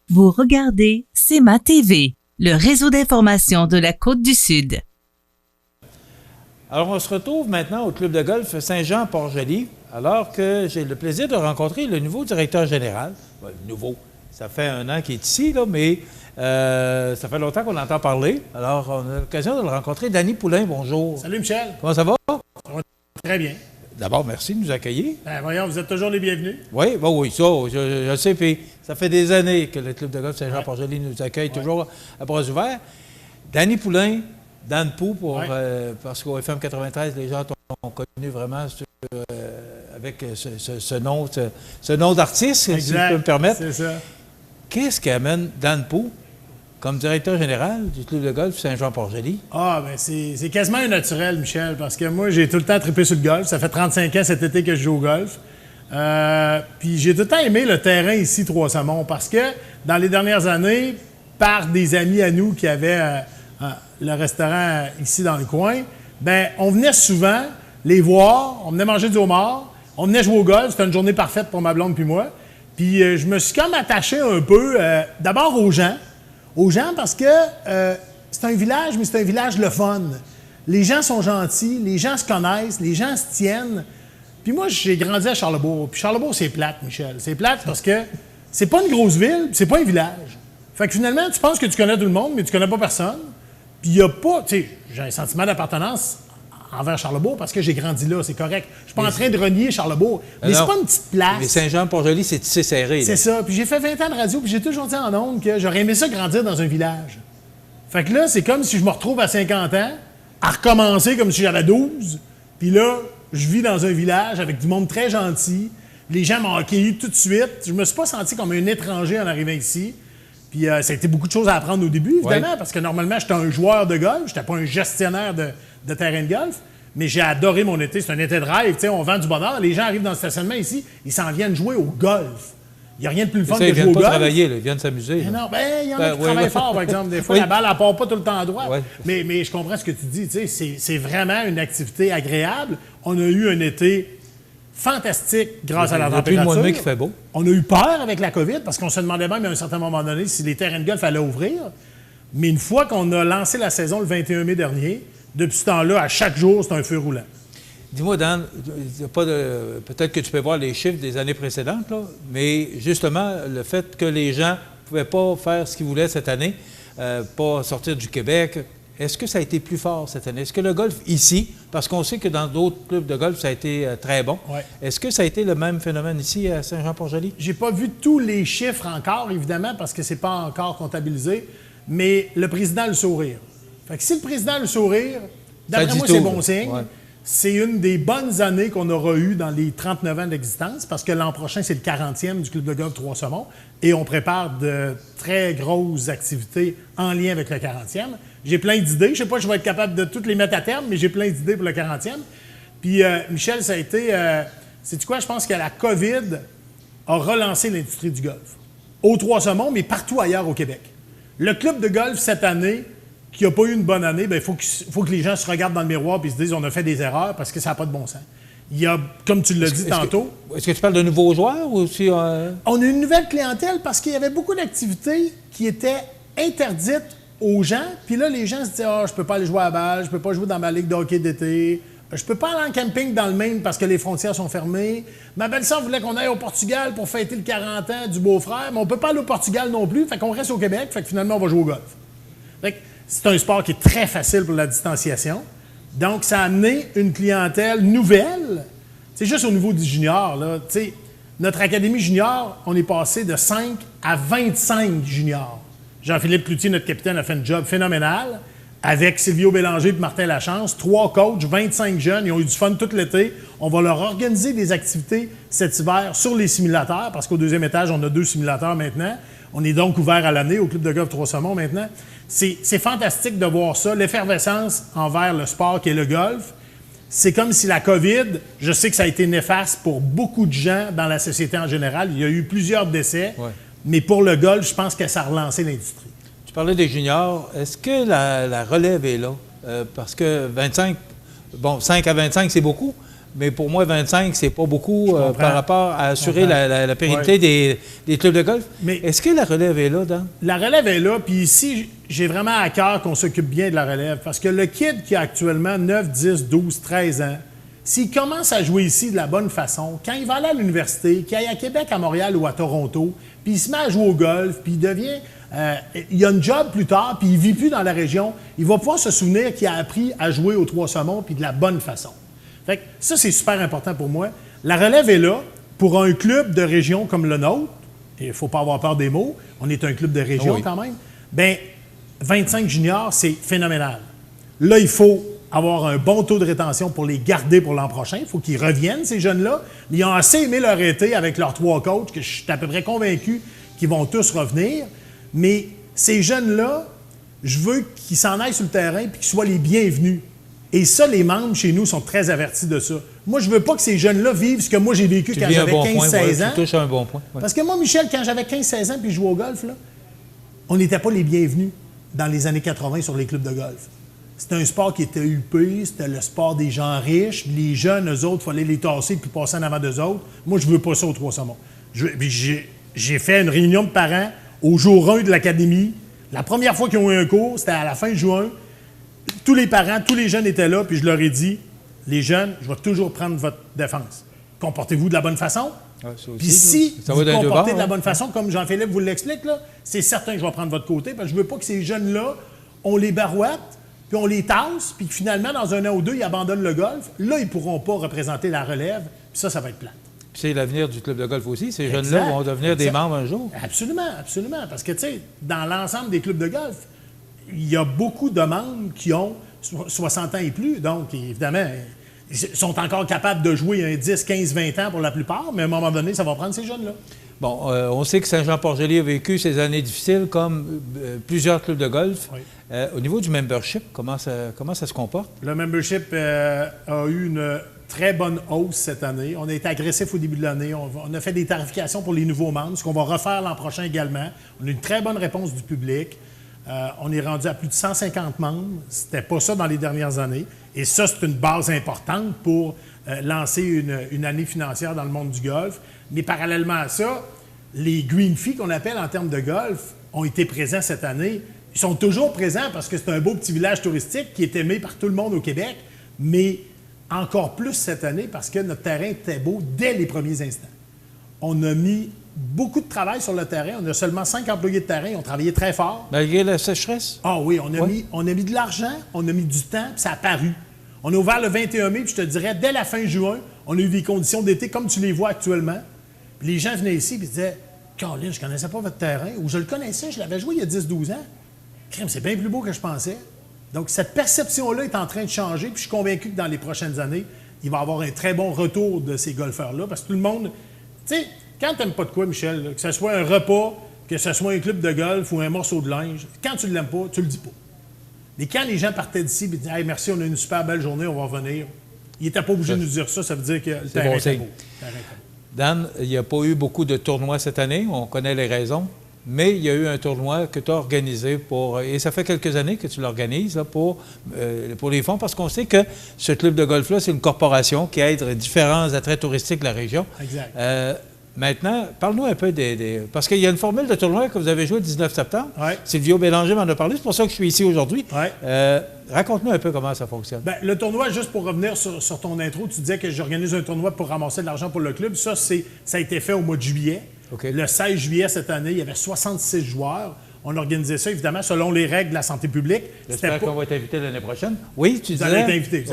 Vous regardez CEMA TV, le réseau d'information de la Côte-du-Sud. Alors, on se retrouve maintenant au club de golf Saint-Jean-Port-Joli, alors que j'ai le plaisir de rencontrer le nouveau directeur général. Nouveau. Ça fait un an qu'il est ici, là, mais ça fait longtemps qu'on entend parler. Alors, on a l'occasion de le rencontrer. Danny Poulain, bonjour. Salut, Michel. Comment ça va? Ça va très bien. D'abord, merci de nous accueillir. Ben, voyons, vous êtes toujours les bienvenus. Oui, oui, ça, je sais. Puis, ça fait des années que le club de golf Saint-Jean-Port-Joli nous accueille toujours à bras ouverts. Danny Poulain, Dan Pou, parce qu'au FM 93, les gens t'ont connu vraiment avec ce nom d'artiste, exact, si je peux me permettre. C'est ça. Qu'est-ce qui amène Dan Pou comme directeur général du club de golf Saint-Jean-Port-Joli? Ah, bien, c'est quasiment un naturel, Michel, parce que moi, j'ai tout le temps trippé sur le golf. Ça fait 35 ans cet été que je joue au golf. Puis j'ai tout le temps aimé le terrain ici, Trois-Saumons, parce que dans les dernières années, par des amis à nous qui avaient le restaurant ici dans le coin, bien, on venait souvent les voir, on venait manger du homard, on venait jouer au golf. C'était une journée parfaite pour ma blonde puis moi. Puis je me suis comme attaché un peu, d'abord aux gens parce que c'est un village, mais c'est un village le fun. Les gens sont gentils, les gens se connaissent, les gens se tiennent. Puis moi, j'ai grandi à Charlesbourg. Puis Charlesbourg, c'est plate, Michel. C'est plate parce que c'est pas une grosse ville, c'est pas un village. Fait que finalement, tu penses que tu connais tout le monde, mais tu connais pas personne. Puis il y a pas, tu sais, j'ai un sentiment d'appartenance envers Charlesbourg parce que j'ai grandi là, c'est correct. Je suis pas en train de renier Charlesbourg, mais c'est pas une petite place. Mais Saint-Jean-Port-Joli, c'est tissé serré. C'est ça. Puis j'ai fait 20 ans de radio, puis j'ai toujours dit en ondes que j'aurais aimé ça grandir dans un village. Fait que là, c'est comme si je me retrouve à 50 ans, à recommencer comme si j'avais 12, puis là, je vis dans un village avec du monde très gentil. Les gens m'ont accueilli tout de suite. Je me suis pas senti comme un étranger en arrivant ici. Puis ça a été beaucoup de choses à apprendre au début, évidemment, parce que normalement, j'étais un joueur de golf, j'étais pas un gestionnaire de terrain de golf, mais j'ai adoré mon été. C'est un été de rêve, tu sais, on vend du bonheur. Les gens arrivent dans le stationnement ici, ils s'en viennent jouer au golf. Il n'y a rien de plus le fun ça, que de jouer au golf. Ils viennent pas travailler, là, ils viennent s'amuser. Non, il y en a qui travaillent fort, par exemple. Des fois, la balle, elle ne part pas tout le temps à droite. Oui. Mais je comprends ce que tu dis. C'est vraiment une activité agréable. On a eu un été fantastique grâce à la température. Depuis le mois de mai qu'il fait beau. On a eu peur avec la COVID parce qu'on se demandait même à un certain moment donné si les terrains de golf allaient ouvrir. Mais une fois qu'on a lancé la saison le 21 mai dernier, depuis ce temps-là, à chaque jour, c'est un feu roulant. Dis-moi, Dan, peut-être que tu peux voir les chiffres des années précédentes, là, mais justement, le fait que les gens ne pouvaient pas faire ce qu'ils voulaient cette année, pas sortir du Québec, est-ce que ça a été plus fort cette année? Est-ce que le golf ici, parce qu'on sait que dans d'autres clubs de golf, ça a été très bon, est-ce que ça a été le même phénomène ici à Saint-Jean-Port-Joli? J'ai pas vu tous les chiffres encore, évidemment, parce que c'est pas encore comptabilisé, mais le président a le sourire. Fait que si le président a le sourire, d'après moi, c'est bon signe. Ouais. C'est une des bonnes années qu'on aura eues dans les 39 ans d'existence, parce que l'an prochain, c'est le 40e du Club de golf Trois-Saumons, et on prépare de très grosses activités en lien avec le 40e. J'ai plein d'idées. Je ne sais pas si je vais être capable de toutes les mettre à terme, mais j'ai plein d'idées pour le 40e. Puis, Michel, ça a été... sais-tu quoi? Je pense que la COVID a relancé l'industrie du golf. Au Trois-Saumons, mais partout ailleurs au Québec. Le club de golf, cette année, qui n'a pas eu une bonne année, il faut que les gens se regardent dans le miroir et se disent on a fait des erreurs parce que ça n'a pas de bon sens. Il y a, comme tu l'as dit tantôt... Est-ce que tu parles de nouveaux joueurs ou aussi... On a une nouvelle clientèle parce qu'il y avait beaucoup d'activités qui étaient interdites aux gens. Puis là, les gens se disaient je peux pas aller jouer à la balle, je peux pas jouer dans ma ligue de hockey d'été, je peux pas aller en camping dans le Maine parce que les frontières sont fermées. Ma belle-sœur voulait qu'on aille au Portugal pour fêter le 40 ans du beau-frère, mais on peut pas aller au Portugal non plus, fait qu'on reste au Québec, fait que finalement, on va jouer au golf. Fait que c'est un sport qui est très facile pour la distanciation. Donc, ça a amené une clientèle nouvelle. C'est juste au niveau du junior, là. T'sais, notre académie junior, on est passé de 5 à 25 juniors. Jean-Philippe Cloutier, notre capitaine, a fait un job phénoménal. Avec Silvio Bélanger et Martin Lachance, 3 coachs, 25 jeunes, ils ont eu du fun tout l'été. On va leur organiser des activités cet hiver sur les simulateurs, parce qu'au 2e étage, on a 2 simulateurs maintenant. On est donc ouvert à l'année au Club de golf Trois-Saumons maintenant. C'est fantastique de voir ça, l'effervescence envers le sport qui est le golf. C'est comme si la COVID, je sais que ça a été néfaste pour beaucoup de gens dans la société en général. Il y a eu plusieurs décès, mais pour le golf, je pense que ça a relancé l'industrie. Tu parlais des juniors. Est-ce que la relève est là? Parce que 25, 5 à 25, c'est beaucoup. Mais pour moi, 25, c'est pas beaucoup par rapport à assurer la pérennité des clubs de golf. Mais est-ce que la relève est là, Dan? La relève est là, puis ici, j'ai vraiment à cœur qu'on s'occupe bien de la relève. Parce que le kid qui a actuellement 9, 10, 12, 13 ans, s'il commence à jouer ici de la bonne façon, quand il va aller à l'université, qu'il aille à Québec, à Montréal ou à Toronto, puis il se met à jouer au golf, puis il devient... il a un job plus tard, puis il ne vit plus dans la région, il va pouvoir se souvenir qu'il a appris à jouer au Trois-Saumons, puis de la bonne façon. Fait que ça, c'est super important pour moi. La relève est là pour un club de région comme le nôtre. Et il ne faut pas avoir peur des mots. On est un club de région quand même. Bien, 25 juniors, c'est phénoménal. Là, il faut avoir un bon taux de rétention pour les garder pour l'an prochain. Il faut qu'ils reviennent, ces jeunes-là. Ils ont assez aimé leur été avec leurs 3 coachs, que je suis à peu près convaincu qu'ils vont tous revenir. Mais ces jeunes-là, je veux qu'ils s'en aillent sur le terrain et qu'ils soient les bienvenus. Et ça, les membres chez nous sont très avertis de ça. Moi, je veux pas que ces jeunes-là vivent ce que moi j'ai vécu quand j'avais 15-16 ans. Tu touches un bon point. Parce que moi, Michel, quand j'avais 15-16 ans puis je jouais au golf, là, on n'était pas les bienvenus dans les années 80 sur les clubs de golf. C'était un sport qui était huppé, c'était le sport des gens riches. Les jeunes, eux autres, il fallait les tasser puis passer en avant d'eux autres. Moi, je veux pas ça au Trois-Saumons. J'ai fait une réunion de parents au jour 1 de l'académie. La première fois qu'ils ont eu un cours, c'était à la fin juin. Tous les parents, tous les jeunes étaient là, puis je leur ai dit, les jeunes, je vais toujours prendre votre défense. Comportez-vous de la bonne façon. Puis si vous vous comportez de la bonne façon, comme Jean-Philippe vous l'explique, là, c'est certain que je vais prendre votre côté, parce que je ne veux pas que ces jeunes-là, on les barouette, puis on les tasse, puis que finalement, dans 1 an ou 2, ils abandonnent le golf. Là, ils ne pourront pas représenter la relève, puis ça va être plate. Puis c'est l'avenir du club de golf aussi. Ces jeunes-là vont devenir des membres un jour. Absolument, absolument. Parce que, tu sais, dans l'ensemble des clubs de golf, il y a beaucoup de membres qui ont 60 ans et plus. Donc, évidemment, ils sont encore capables de jouer un 10, 15, 20 ans pour la plupart, mais à un moment donné, ça va prendre ces jeunes-là. Bon, on sait que Saint-Jean-Port-Joli a vécu ces années difficiles comme plusieurs clubs de golf. Au niveau du membership, comment ça se comporte? Le membership a eu une très bonne hausse cette année. On a été agressif au début de l'année. On a fait des tarifications pour les nouveaux membres, ce qu'on va refaire l'an prochain également. On a une très bonne réponse du public. On est rendu à plus de 150 membres. C'était pas ça dans les dernières années. Et ça, c'est une base importante pour lancer une année financière dans le monde du golf. Mais parallèlement à ça, les green fees qu'on appelle en termes de golf ont été présents cette année. Ils sont toujours présents parce que c'est un beau petit village touristique qui est aimé par tout le monde au Québec, mais encore plus cette année parce que notre terrain était beau dès les premiers instants. On a mis beaucoup de travail sur le terrain. On a seulement 5 employés de terrain. Ils ont travaillé très fort. Malgré la sécheresse? Ah oui, on a mis de l'argent, on a mis du temps, puis ça a paru. On a ouvert le 21 mai, puis je te dirais, dès la fin juin, on a eu des conditions d'été comme tu les vois actuellement. Puis les gens venaient ici et disaient « Caroline, je ne connaissais pas votre terrain. » Ou « Je le connaissais, je l'avais joué il y a 10-12 ans. » Crème, c'est bien plus beau que je pensais. Donc, cette perception-là est en train de changer, puis je suis convaincu que dans les prochaines années, il va y avoir un très bon retour de ces golfeurs-là, parce que tout le monde... Tu sais, quand tu n'aimes pas de quoi, Michel, là, que ce soit un repas, que ce soit un club de golf ou un morceau de linge, quand tu ne l'aimes pas, tu le dis pas. Mais quand les gens partaient d'ici et disaient « Hey, merci, on a une super belle journée, on va revenir », ils n'étaient pas obligés de nous dire ça, ça veut dire que le terrain était beau. Dan, il n'y a pas eu beaucoup de tournois cette année, on connaît les raisons, mais il y a eu un tournoi que tu as organisé et ça fait quelques années que tu l'organises pour les fonds, parce qu'on sait que ce club de golf-là, c'est une corporation qui aide différents attraits touristiques de la région. Exact. Maintenant, parle-nous un peu parce qu'il y a une formule de tournoi que vous avez joué le 19 septembre. Ouais. Silvio Bélanger m'en a parlé, c'est pour ça que je suis ici aujourd'hui. Ouais. Raconte-nous un peu comment ça fonctionne. Bien, le tournoi, juste pour revenir sur ton intro, tu disais que j'organise un tournoi pour ramasser de l'argent pour le club. Ça a été fait au mois de juillet. Okay. Le 16 juillet cette année, il y avait 66 joueurs. On organisait ça, évidemment, selon les règles de la santé publique. J'espère qu'on va être invité l'année prochaine. Oui, tu disais. Vous allez être invité.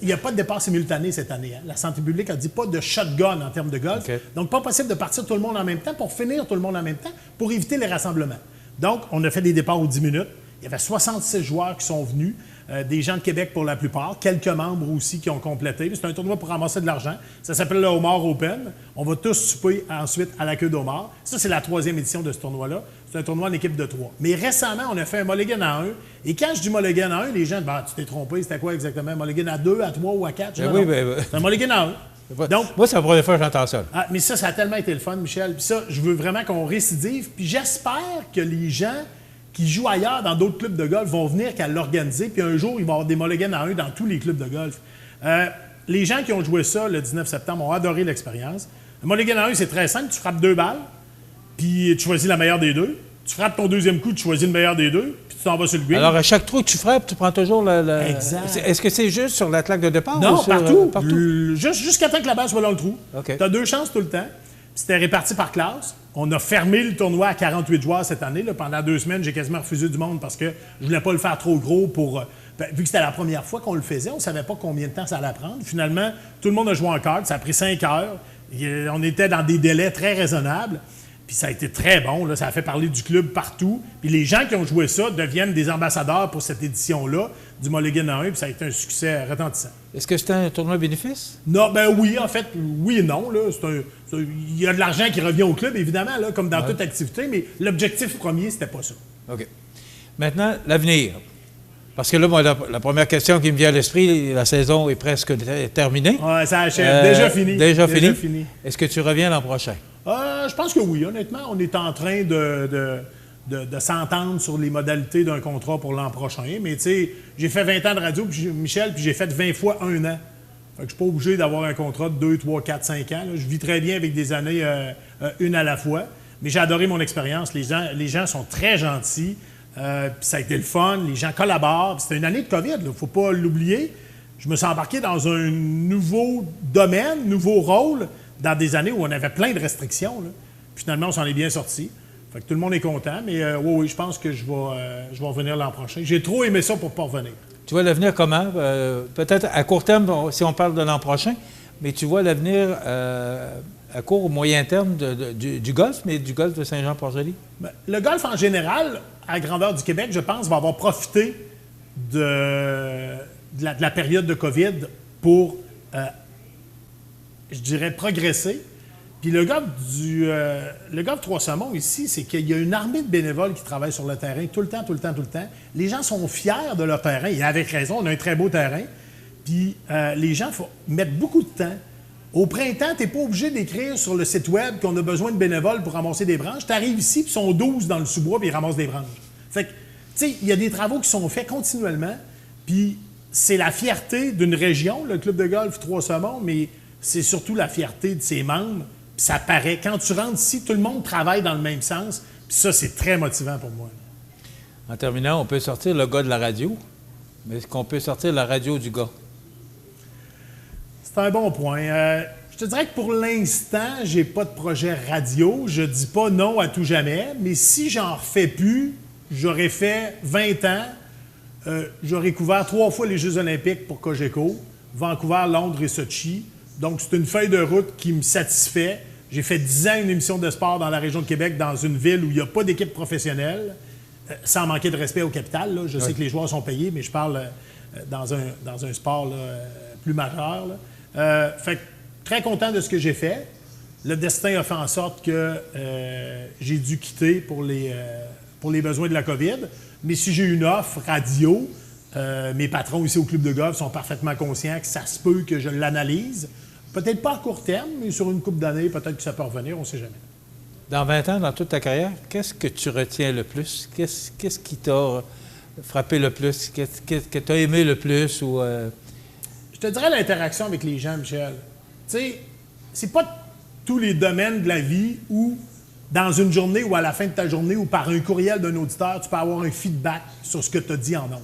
Il n'y a pas de départ simultané cette année. Hein. La santé publique a dit pas de shotgun en termes de golf. Okay. Donc, pas possible de partir tout le monde en même temps pour finir tout le monde en même temps pour éviter les rassemblements. Donc, on a fait des départs aux 10 minutes. Il y avait 66 joueurs qui sont venus, des gens de Québec pour la plupart, quelques membres aussi qui ont complété. C'est un tournoi pour ramasser de l'argent. Ça s'appelle le Homard Open. On va tous souper ensuite à la queue d'Homard. Ça, c'est la 3e édition de ce tournoi-là. C'est un tournoi en équipe de 3. Mais récemment, on a fait un mulligan à 1. Et quand je dis mulligan à 1, les gens disent « Tu t'es trompé, c'était quoi exactement? Un mulligan à 2, à 3 ou à 4? » C'est un mulligan à 1. Donc, moi, c'est la première fois que j'entends ça. Mais ça a tellement été le fun, Michel. Puis ça, je veux vraiment qu'on récidive. Puis j'espère que les gens qui jouent ailleurs dans d'autres clubs de golf vont venir qu'à l'organiser. Puis un jour, il va y avoir des mulligans à 1 dans tous les clubs de golf. Les gens qui ont joué ça le 19 septembre ont adoré l'expérience. Un mulligan à 1, c'est très simple. Tu frappes 2 balles, puis tu choisis la meilleure des 2. Tu frappes ton deuxième coup, tu choisis le meilleur des 2, puis tu t'en vas sur le green. Alors, à chaque trou que tu frappes, tu prends toujours le... Exact. Est-ce que c'est juste sur la claque de départ? Non, ou sur, partout. Jusqu'à temps que la balle soit dans le trou. Okay. Tu as 2 chances tout le temps. C'était réparti par classe. On a fermé le tournoi à 48 joueurs cette année. Là. Pendant 2 semaines, j'ai quasiment refusé du monde parce que je voulais pas le faire trop gros pour... vu que c'était la première fois qu'on le faisait, on savait pas combien de temps ça allait prendre. Finalement, tout le monde a joué en carte. Ça a pris 5 heures. On était dans des délais très raisonnables. Puis ça a été très bon. Là. Ça a fait parler du club partout. Puis les gens qui ont joué ça deviennent des ambassadeurs pour cette édition-là du Mulligan à 1. Puis ça a été un succès retentissant. Est-ce que c'était un tournoi bénéfice? Non, ben oui, en fait, oui et non. Là. Il y a de l'argent qui revient au club, évidemment, là, comme dans toute activité, mais l'objectif premier, c'était pas ça. OK. Maintenant, l'avenir. Parce que là, moi, la première question qui me vient à l'esprit, la saison est presque terminée. Oui, ça achève. Déjà fini. Déjà fini. Est-ce que tu reviens l'an prochain? Je pense que oui, honnêtement. On est en train de s'entendre sur les modalités d'un contrat pour l'an prochain. Mais tu sais, j'ai fait 20 ans de radio, Michel, puis j'ai fait 20 fois 1 an. Fait que je suis pas obligé d'avoir un contrat de 2, 3, 4, 5 ans. Là. Je vis très bien avec des années une à la fois. Mais j'ai adoré mon expérience. Les gens sont très gentils. Puis ça a été le fun. Les gens collaborent. C'était une année de COVID, il ne faut pas l'oublier. Je me suis embarqué dans un nouveau domaine, nouveau rôle, dans des années où on avait plein de restrictions. Là. Puis finalement, on s'en est bien sorti. Fait que tout le monde est content. Mais oui, je pense que je vais revenir l'an prochain. J'ai trop aimé ça pour ne pas revenir. Tu vois l'avenir comment? Peut-être à court terme, si on parle de l'an prochain, mais tu vois l'avenir à court ou moyen terme du golf, mais du golf de Saint-Jean-Port-Joli? Bien, le golf en général, à la grandeur du Québec, je pense, va avoir profité de la période de COVID pour, je dirais, progresser. Puis le golf Trois-Saumons ici, c'est qu'il y a une armée de bénévoles qui travaillent sur le terrain tout le temps. Les gens sont fiers de leur terrain, et avec raison, on a un très beau terrain. Puis les gens mettent beaucoup de temps. Au printemps, tu n'es pas obligé d'écrire sur le site web qu'on a besoin de bénévoles pour ramasser des branches. Tu arrives ici, puis ils sont 12 dans le sous-bois, puis ils ramassent des branches. Fait que, tu sais, il y a des travaux qui sont faits continuellement, puis c'est la fierté d'une région, le club de golf Trois-Saumons, mais c'est surtout la fierté de ses membres, puis ça paraît. Quand tu rentres ici, tout le monde travaille dans le même sens, puis ça, c'est très motivant pour moi. En terminant, on peut sortir le gars de la radio, mais est-ce qu'on peut sortir la radio du gars? C'est un bon point. Je te dirais que pour l'instant, j'ai pas de projet radio. Je dis pas non à tout jamais, mais si j'en refais plus, j'aurais fait 20 ans. J'aurais couvert 3 fois les Jeux olympiques pour Cogeco, Vancouver, Londres et Sochi. Donc, c'est une feuille de route qui me satisfait. J'ai fait 10 ans une émission de sport dans la région de Québec, dans une ville où il n'y a pas d'équipe professionnelle, sans manquer de respect aux capitales. Là. Je sais que les joueurs sont payés, mais je parle dans un sport là, plus majeur. Là. Fait que, très content de ce que j'ai fait. Le destin a fait en sorte que j'ai dû quitter pour les besoins de la COVID. Mais si j'ai une offre radio, mes patrons ici au club de golf sont parfaitement conscients que ça se peut que je l'analyse. Peut-être pas à court terme, mais sur une couple d'années, peut-être que ça peut revenir, on ne sait jamais. Dans 20 ans, dans toute ta carrière, qu'est-ce que tu retiens le plus? Qu'est-ce qui t'a frappé le plus? Qu'est-ce que tu as aimé le plus? Ou, Je te dirais l'interaction avec les gens, Michel. Tu sais, c'est pas tous les domaines de la vie où, dans une journée ou à la fin de ta journée ou par un courriel d'un auditeur, tu peux avoir un feedback sur ce que tu as dit en ondes.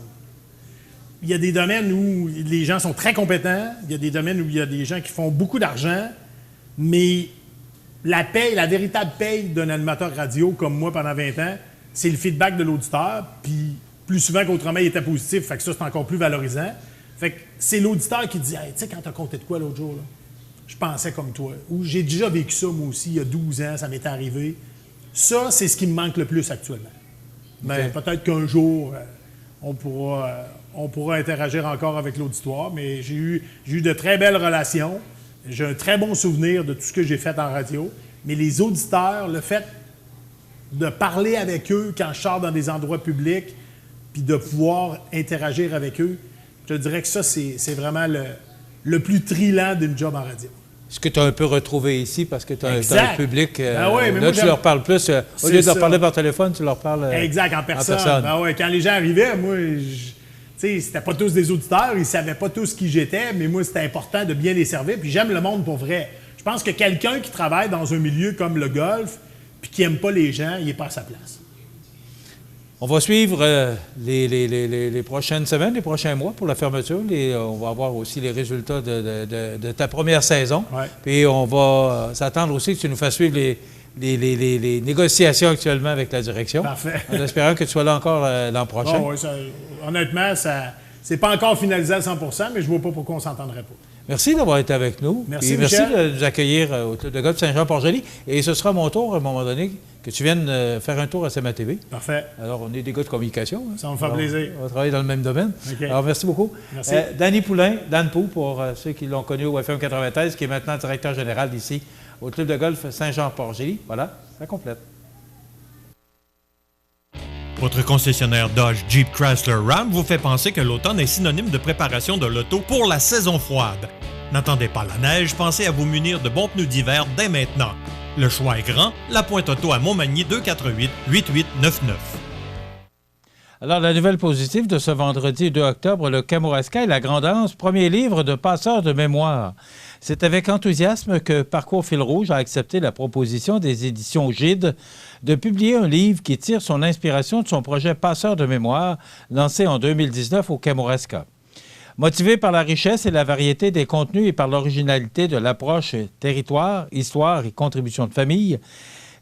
Il y a des domaines où les gens sont très compétents, il y a des domaines où il y a des gens qui font beaucoup d'argent, mais la véritable paye d'un animateur radio comme moi pendant 20 ans, c'est le feedback de l'auditeur, puis plus souvent qu'autrement, il était positif, fait que ça, c'est encore plus valorisant. Fait que c'est l'auditeur qui dit hey, « Tu sais, quand t'as compté de quoi l'autre jour, là, je pensais comme toi. » Ou « J'ai déjà vécu ça, moi aussi, il y a 12 ans, ça m'est arrivé. » Ça, c'est ce qui me manque le plus actuellement. Mais peut-être qu'un jour, on pourra interagir encore avec l'auditoire, mais j'ai eu de très belles relations. J'ai un très bon souvenir de tout ce que j'ai fait en radio. Mais les auditeurs, le fait de parler avec eux quand je sors dans des endroits publics, puis de pouvoir interagir avec eux, je dirais que ça, c'est vraiment le plus thrillant d'une job en radio. Ce que tu as un peu retrouvé ici, parce que tu as un public... oui, mais là, tu leur parles plus. Au lieu de leur parler par téléphone, tu leur parles exact, en personne. Ben ouais, quand les gens arrivaient, moi, c'était pas tous des auditeurs, ils savaient pas tous qui j'étais, mais moi, c'était important de bien les servir, puis j'aime le monde pour vrai. Je pense que quelqu'un qui travaille dans un milieu comme le golf, puis qui n'aime pas les gens, il n'est pas à sa place. On va suivre les prochaines semaines, les prochains mois pour la fermeture. On va avoir aussi les résultats de ta première saison. Ouais. Puis on va s'attendre aussi que tu nous fasses suivre les négociations actuellement avec la direction. Parfait. En espérant que tu sois là encore l'an prochain. Bon, oui, honnêtement, c'est pas encore finalisé à 100%, mais je vois pas pourquoi on ne s'entendrait pas. Merci d'avoir été avec nous. Merci, merci Michel. de nous accueillir au Club de golf Saint-Jean-Port-Joli. Et ce sera mon tour, à un moment donné, que tu viennes faire un tour à CMA TV. Parfait. Alors, on est des gars de communication. Hein? Ça va me faire plaisir. On va travailler dans le même domaine. Okay. Alors, merci beaucoup. Merci. Danny Poulain, Dan Pou, pour ceux qui l'ont connu au FM 93, qui est maintenant directeur général ici au Club de golf Saint-Jean-Port-Joli. Voilà, ça complète. Votre concessionnaire Dodge, Jeep, Chrysler, Ram vous fait penser que l'automne est synonyme de préparation de l'auto pour la saison froide. N'attendez pas la neige, pensez à vous munir de bons pneus d'hiver dès maintenant. Le choix est grand, la Pointe Auto à Montmagny 248-8899. Alors, la nouvelle positive de ce vendredi 2 octobre, le Kamouraska et la Grand'Anse, premier livre de passeurs de mémoire. C'est avec enthousiasme que Parcours Fil Rouge a accepté la proposition des éditions Gide de publier un livre qui tire son inspiration de son projet Passeurs de mémoire, lancé en 2019 au Kamouraska. Motivé par la richesse et la variété des contenus et par l'originalité de l'approche territoire, histoire et contribution de famille,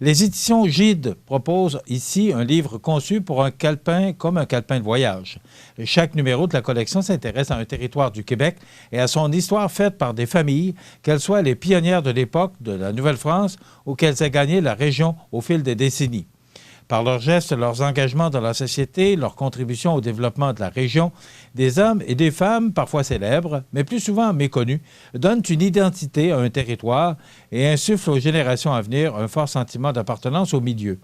les éditions Gide proposent ici un livre conçu pour un calepin comme un calepin de voyage. Chaque numéro de la collection s'intéresse à un territoire du Québec et à son histoire faite par des familles, qu'elles soient les pionnières de l'époque de la Nouvelle-France ou qu'elles aient gagné la région au fil des décennies. Par leurs gestes, leurs engagements dans la société, leur contribution au développement de la région, des hommes et des femmes, parfois célèbres, mais plus souvent méconnus, donnent une identité à un territoire et insufflent aux générations à venir un fort sentiment d'appartenance au milieu.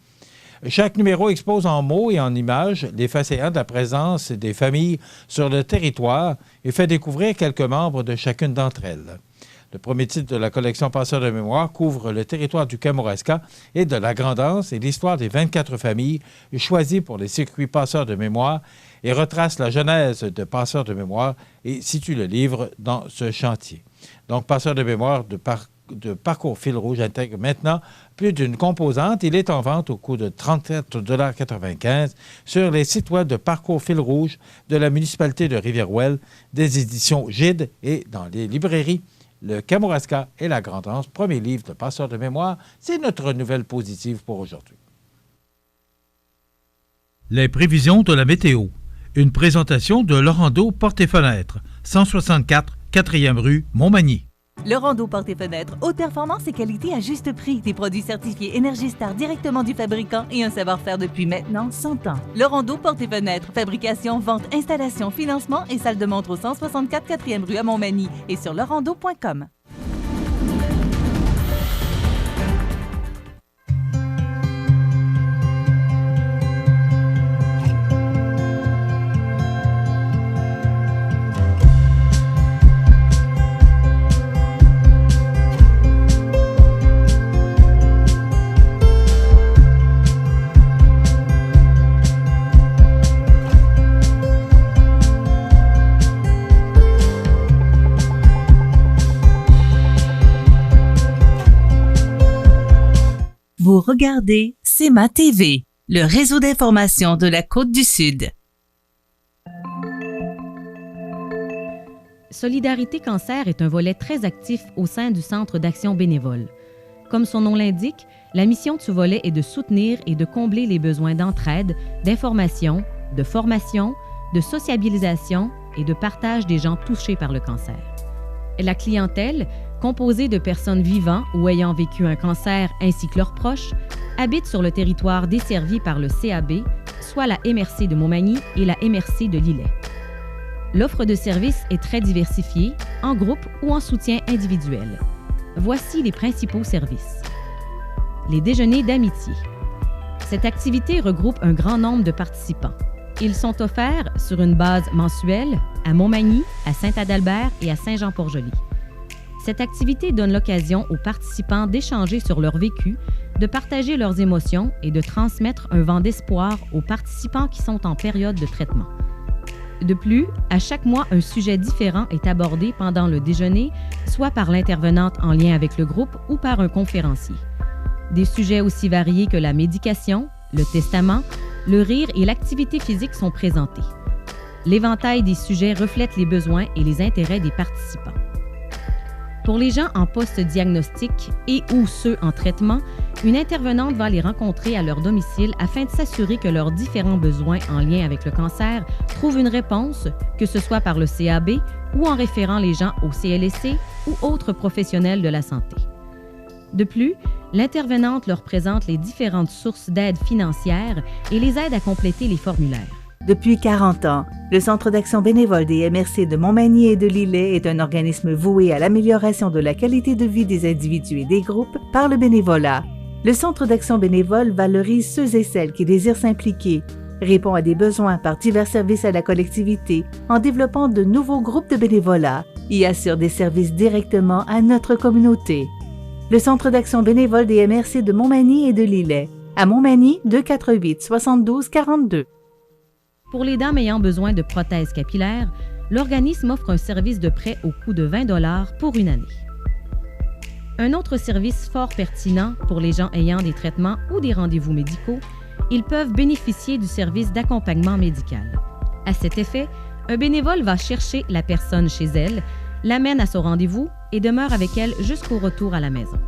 Chaque numéro expose en mots et en images les façades de la présence des familles sur le territoire et fait découvrir quelques membres de chacune d'entre elles. Le premier titre de la collection Passeurs de mémoire couvre le territoire du Kamouraska et de la Grande-Anse et l'histoire des 24 familles choisies pour les circuits Passeurs de mémoire et retrace la genèse de Passeurs de mémoire et situe le livre dans ce chantier. Donc, Passeurs de mémoire de Parcours Fil Rouge intègre maintenant plus d'une composante. Il est en vente au coût de 34,95 $ sur les sites web de Parcours Fil Rouge de la municipalité de Rivière-Ouelle, des éditions Gide et dans les librairies. Le Kamouraska et la Grande-Anse, premier livre de Passeurs de mémoire, c'est notre nouvelle positive pour aujourd'hui. Les prévisions de la météo. Une présentation de Laurando Portes et Fenêtres, 164 4e rue Montmagny. Laurando Portes et Fenêtres, haute performance et qualité à juste prix. Des produits certifiés Énergie-Star directement du fabricant et un savoir-faire depuis maintenant 100 ans. Laurando Portes et Fenêtres, fabrication, vente, installation, financement et salle de montre au 164 4e rue à Montmagny et sur laurando.com. Vous regardez CEMA TV, le réseau d'information de la Côte-du-Sud. Solidarité Cancer est un volet très actif au sein du Centre d'action bénévole. Comme son nom l'indique, la mission de ce volet est de soutenir et de combler les besoins d'entraide, d'information, de formation, de sociabilisation et de partage des gens touchés par le cancer. La clientèle, composée de personnes vivant ou ayant vécu un cancer ainsi que leurs proches, habite sur le territoire desservi par le CAB, soit la MRC de Montmagny et la MRC de Lillet. L'offre de services est très diversifiée, en groupe ou en soutien individuel. Voici les principaux services. Les déjeuners d'amitié. Cette activité regroupe un grand nombre de participants. Ils sont offerts sur une base mensuelle à Montmagny, à Saint-Adalbert et à Saint-Jean-Port-Joli. Cette activité donne l'occasion aux participants d'échanger sur leur vécu, de partager leurs émotions et de transmettre un vent d'espoir aux participants qui sont en période de traitement. De plus, à chaque mois, un sujet différent est abordé pendant le déjeuner, soit par l'intervenante en lien avec le groupe ou par un conférencier. Des sujets aussi variés que la médication, le testament, le rire et l'activité physique sont présentés. L'éventail des sujets reflète les besoins et les intérêts des participants. Pour les gens en post-diagnostic et ou ceux en traitement, une intervenante va les rencontrer à leur domicile afin de s'assurer que leurs différents besoins en lien avec le cancer trouvent une réponse, que ce soit par le CAB ou en référant les gens au CLSC ou autres professionnels de la santé. De plus, l'intervenante leur présente les différentes sources d'aide financière et les aide à compléter les formulaires. Depuis 40 ans, le Centre d'action bénévole des MRC de Montmagny et de Lillet est un organisme voué à l'amélioration de la qualité de vie des individus et des groupes par le bénévolat. Le Centre d'action bénévole valorise ceux et celles qui désirent s'impliquer, répond à des besoins par divers services à la collectivité en développant de nouveaux groupes de bénévolat et assure des services directement à notre communauté. Le Centre d'action bénévole des MRC de Montmagny et de Lillet, à Montmagny 248 72 42. Pour les dames ayant besoin de prothèses capillaires, l'organisme offre un service de prêt au coût de 20 $ pour une année. Un autre service fort pertinent pour les gens ayant des traitements ou des rendez-vous médicaux, ils peuvent bénéficier du service d'accompagnement médical. À cet effet, un bénévole va chercher la personne chez elle, l'amène à son rendez-vous et demeure avec elle jusqu'au retour à la maison.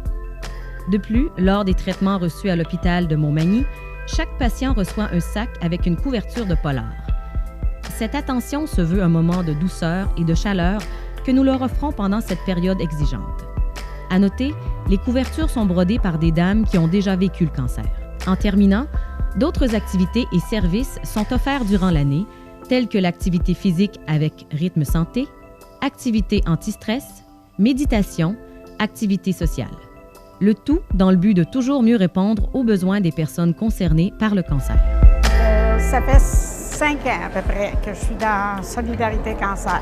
De plus, lors des traitements reçus à l'hôpital de Montmagny, chaque patient reçoit un sac avec une couverture de polar. Cette attention se veut un moment de douceur et de chaleur que nous leur offrons pendant cette période exigeante. À noter, les couvertures sont brodées par des dames qui ont déjà vécu le cancer. En terminant, d'autres activités et services sont offerts durant l'année, tels que l'activité physique avec rythme santé, activité anti-stress, méditation, activité sociale. Le tout dans le but de toujours mieux répondre aux besoins des personnes concernées par le cancer. Ça fait 5 ans à peu près que je suis dans Solidarité Cancer.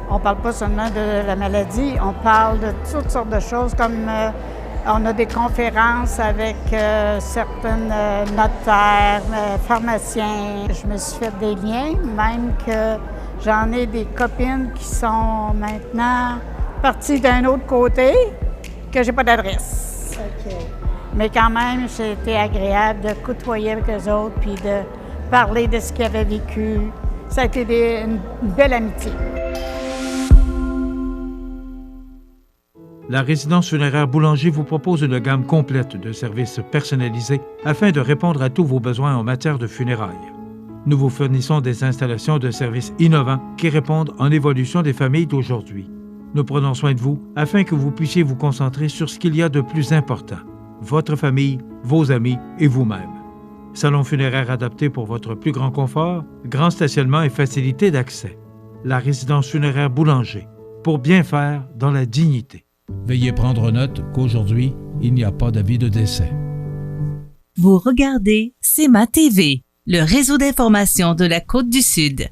On ne parle pas seulement de la maladie, on parle de toutes sortes de choses comme on a des conférences avec certaines notaires, pharmaciens. Je me suis fait des liens, même que j'en ai des copines qui sont maintenant parties d'un autre côté, que j'ai pas d'adresse. Okay. Mais quand même, c'était agréable de côtoyer avec eux autres puis de parler de ce qu'ils avaient vécu. Ça a été une belle amitié. La résidence funéraire Boulanger vous propose une gamme complète de services personnalisés afin de répondre à tous vos besoins en matière de funérailles. Nous vous fournissons des installations de services innovants qui répondent en évolution des familles d'aujourd'hui. Nous prenons soin de vous afin que vous puissiez vous concentrer sur ce qu'il y a de plus important, votre famille, vos amis et vous-même. Salon funéraire adapté pour votre plus grand confort, grand stationnement et facilité d'accès. La résidence funéraire Boulanger, pour bien faire dans la dignité. Veuillez prendre note qu'aujourd'hui, il n'y a pas d'avis de décès. Vous regardez CEMA TV, le réseau d'information de la Côte-du-Sud.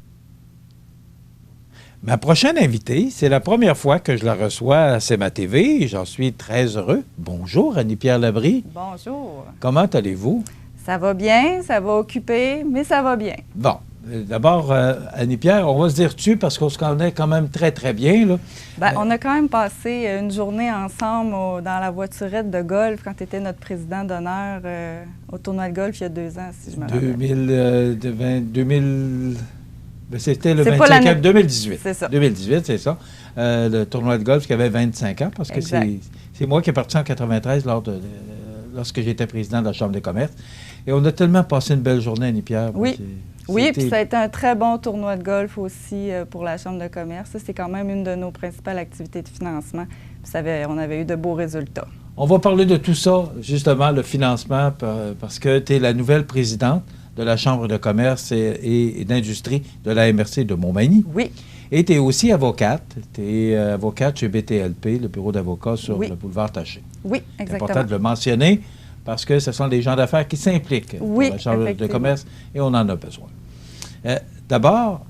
Ma prochaine invitée, c'est la première fois que je la reçois à CEMA TV et j'en suis très heureux. Bonjour, Annie-Pierre Labrie. Bonjour. Comment allez-vous? Ça va bien, ça va occupé, mais ça va bien. Bon. D'abord, Annie-Pierre, on va se dire tu parce qu'on se connaît quand même très, très bien, là. On a quand même passé une journée ensemble dans la voiturette de golf quand tu étais notre président d'honneur au tournoi de golf il y a 2 ans, si je me rappelle. 2000... C'était le 25 2018. C'est ça. 2018, c'est ça. Le tournoi de golf qui avait 25 ans, parce que c'est moi qui est parti en 93 lorsque j'étais président de la Chambre de commerce. Et on a tellement passé une belle journée, Annie-Pierre. Oui. Oui, puis ça a été un très bon tournoi de golf aussi pour la Chambre de commerce. C'est quand même une de nos principales activités de financement. On avait eu de beaux résultats. On va parler de tout ça, justement, le financement, parce que tu es la nouvelle présidente de la Chambre de commerce et d'industrie de la MRC de Montmagny. Oui. Et tu es aussi avocate. Tu es avocate chez BTLP, le bureau d'avocats sur le boulevard Taché. Oui, exactement. C'est important de le mentionner parce que ce sont des gens d'affaires qui s'impliquent dans la Chambre de commerce et on en a besoin. D'abord,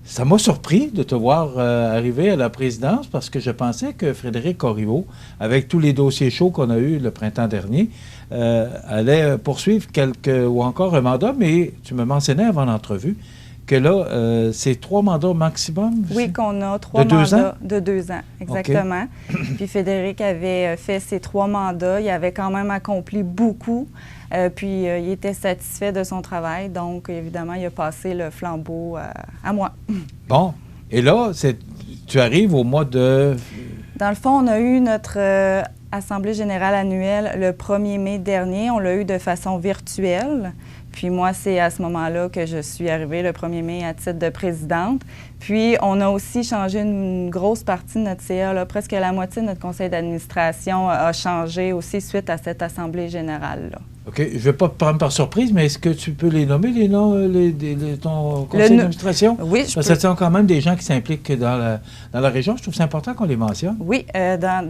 ça m'a surpris de te voir arriver à la présidence parce que je pensais que Frédéric Corriveau, avec tous les dossiers chauds qu'on a eus le printemps dernier, allait poursuivre ou encore un mandat, mais tu me mentionnais avant l'entrevue que là, c'est 3 mandats maximum? Oui, qu'on a 3 mandats de 2 ans, exactement. Okay. Puis Frédéric avait fait ses 3 mandats. Il avait quand même accompli beaucoup. Puis il était satisfait de son travail. Donc, évidemment, il a passé le flambeau à moi. Bon. Et là, tu arrives au mois de... Dans le fond, on a eu notre Assemblée générale annuelle le 1er mai dernier. On l'a eu de façon virtuelle. Puis moi, c'est à ce moment-là que je suis arrivée le 1er mai à titre de présidente. Puis on a aussi changé une grosse partie de notre CA. Là. Presque la moitié de notre conseil d'administration a changé aussi suite à cette Assemblée générale-là. OK. Je ne vais pas te prendre par surprise, mais est-ce que tu peux les nommer, les noms de ton conseil d'administration? Oui, je peux. Parce que ce sont quand même des gens qui s'impliquent dans la région. Je trouve que c'est important qu'on les mentionne. Oui.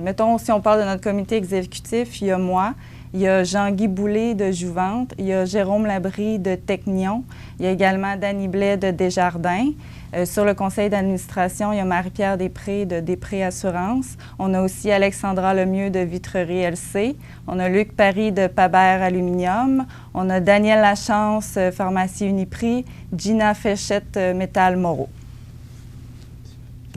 Mettons, si on parle de notre comité exécutif, il y a moi. Il y a Jean-Guy Boulay de Jouvente, il y a Jérôme Labrie de Technion, il y a également Danny Blais de Desjardins. Sur le conseil d'administration, il y a Marie-Pierre Després de Després Assurance. On a aussi Alexandra Lemieux de Vitrerie LC. On a Luc Paris de Pabert Aluminium. On a Daniel Lachance, Pharmacie Uniprix. Gina Féchette, Métal Moreau.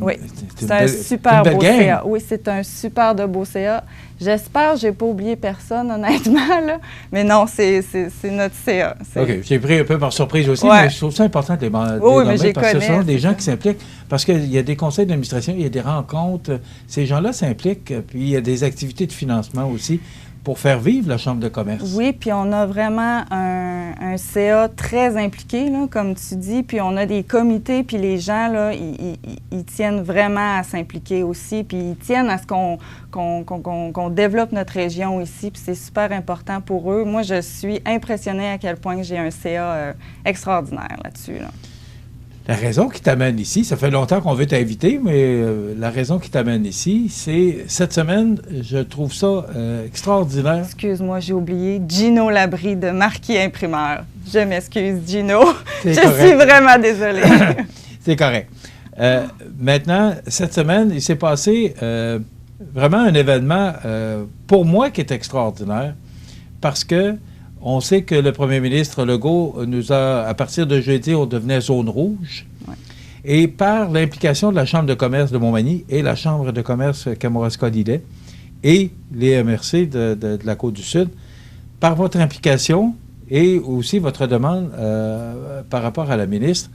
Oui, c'est un super beau CA. Oui, c'est un super de beau CA. J'espère que je n'ai pas oublié personne, honnêtement, là. Mais non, c'est notre CA. OK. J'ai pris un peu par surprise aussi, mais je trouve ça important de les nommer parce que ce sont des gens qui s'impliquent. Parce qu'il y a des conseils d'administration, il y a des rencontres. Ces gens-là s'impliquent, puis il y a des activités de financement aussi pour faire vivre la Chambre de commerce. Oui, puis on a vraiment un CA très impliqué, là, comme tu dis, puis on a des comités, puis les gens, là, ils tiennent vraiment à s'impliquer aussi, puis ils tiennent à ce qu'on développe notre région ici, puis c'est super important pour eux. Moi, je suis impressionnée à quel point j'ai un CA extraordinaire là-dessus. Là. La raison qui t'amène ici, ça fait longtemps qu'on veut t'inviter, mais la raison qui t'amène ici, c'est cette semaine, je trouve ça extraordinaire. Excuse-moi, j'ai oublié Gino Labrie de Marquis Imprimeur. Je m'excuse, Gino. Je suis vraiment désolée. C'est correct. Maintenant, cette semaine, il s'est passé vraiment un événement, pour moi, qui est extraordinaire, parce que on sait que le premier ministre Legault nous a, à partir de jeudi, on devenait zone rouge. Ouais. Et par l'implication de la Chambre de commerce de Montmagny et la Chambre de commerce Kamouraska-Lillet et les MRC de la Côte-du-Sud, par votre implication et aussi votre demande par rapport à la ministre,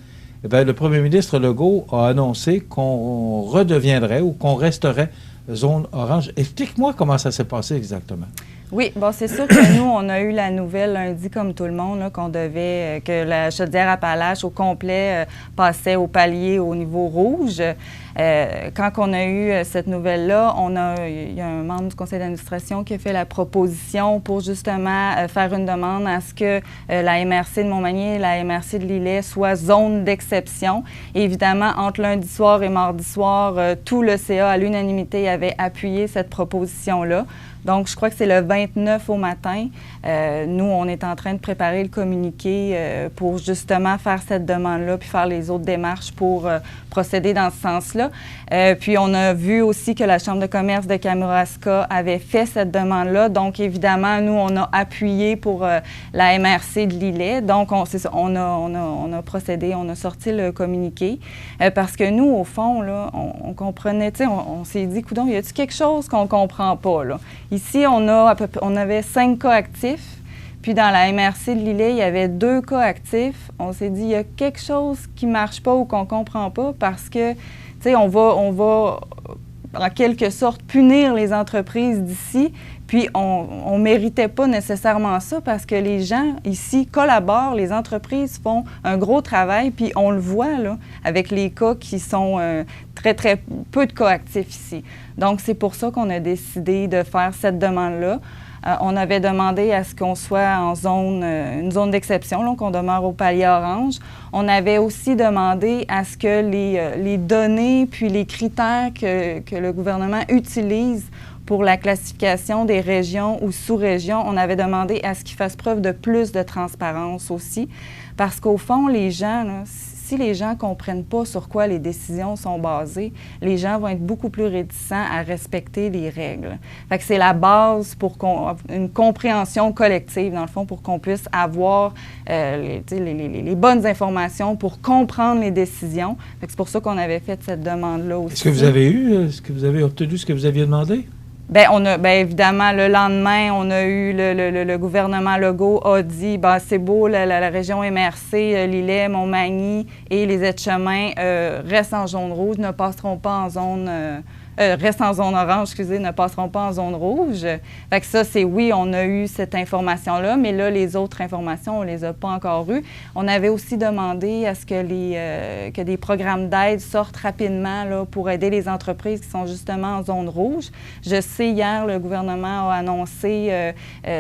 eh bien, le premier ministre Legault a annoncé qu'on redeviendrait ou qu'on resterait zone orange. Explique-moi comment ça s'est passé exactement. Oui, bon, c'est sûr que nous, on a eu la nouvelle lundi, comme tout le monde, là, que la Chaudière-Appalaches au complet passait au palier au niveau rouge. Quand on a eu cette nouvelle-là, il y a un membre du conseil d'administration qui a fait la proposition pour justement faire une demande à ce que la MRC de Montmagny et la MRC de Lillet soient zone d'exception. Évidemment, entre lundi soir et mardi soir, tout le CA à l'unanimité avait appuyé cette proposition-là. Donc, je crois que c'est le 29 au matin. Nous, on est en train de préparer le communiqué pour justement faire cette demande-là puis faire les autres démarches pour procéder dans ce sens-là. Puis, on a vu aussi que la Chambre de commerce de Kamouraska avait fait cette demande-là. Donc, évidemment, nous, on a appuyé pour la MRC de Lillet. Donc, on a procédé, on a sorti le communiqué. Parce que nous, au fond, là, on comprenait, tu sais, on s'est dit, coudonc, y a-t-il quelque chose qu'on ne comprend pas, là? Ici, on avait 5 cas actifs. Puis dans la MRC de Lillet, il y avait 2 cas actifs. On s'est dit, il y a quelque chose qui ne marche pas ou qu'on ne comprend pas parce que, tu sais, on va en quelque sorte punir les entreprises d'ici. Puis on ne méritait pas nécessairement ça parce que les gens ici collaborent, les entreprises font un gros travail. Puis on le voit là, avec les cas qui sont très, très peu de cas actifs ici. Donc c'est pour ça qu'on a décidé de faire cette demande-là. On avait demandé à ce qu'on soit en une zone d'exception, qu'on demeure au palier orange. On avait aussi demandé à ce que les données puis les critères que le gouvernement utilise pour la classification des régions ou sous-régions, on avait demandé à ce qu'ils fassent preuve de plus de transparence aussi. Parce qu'au fond, les gens, là, si les gens ne comprennent pas sur quoi les décisions sont basées, les gens vont être beaucoup plus réticents à respecter les règles. Fait que c'est la base pour une compréhension collective, dans le fond, pour qu'on puisse avoir les bonnes informations pour comprendre les décisions. Fait que c'est pour ça qu'on avait fait cette demande-là aussi. Est-ce que vous avez obtenu ce que vous aviez demandé? Bien, évidemment, le lendemain, on a eu le gouvernement Legault a dit, c'est beau, la région MRC, Lillet, Montmagny et les aides-chemins restent en zone rouge, ne passeront pas en zone... restent en zone orange, ne passeront pas en zone rouge. Fait que ça, c'est oui, on a eu cette information-là, mais là, les autres informations, on ne les a pas encore eues. On avait aussi demandé à ce que des programmes d'aide sortent rapidement là, pour aider les entreprises qui sont justement en zone rouge. Je sais, hier, le gouvernement a annoncé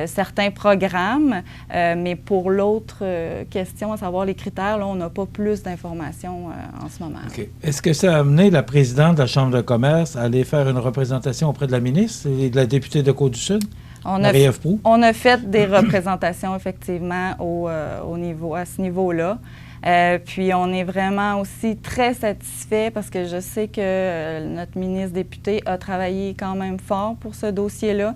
certains programmes, mais pour l'autre question, à savoir les critères, là, on n'a pas plus d'informations en ce moment. Okay. Est-ce que ça a amené la présidente de la Chambre de commerce à aller faire une représentation auprès de la ministre et de la députée de Côte-du-Sud, Marie-Ève Proulx? On a fait des représentations, effectivement, à ce niveau-là. Puis on est vraiment aussi très satisfait parce que je sais que notre ministre député a travaillé quand même fort pour ce dossier-là.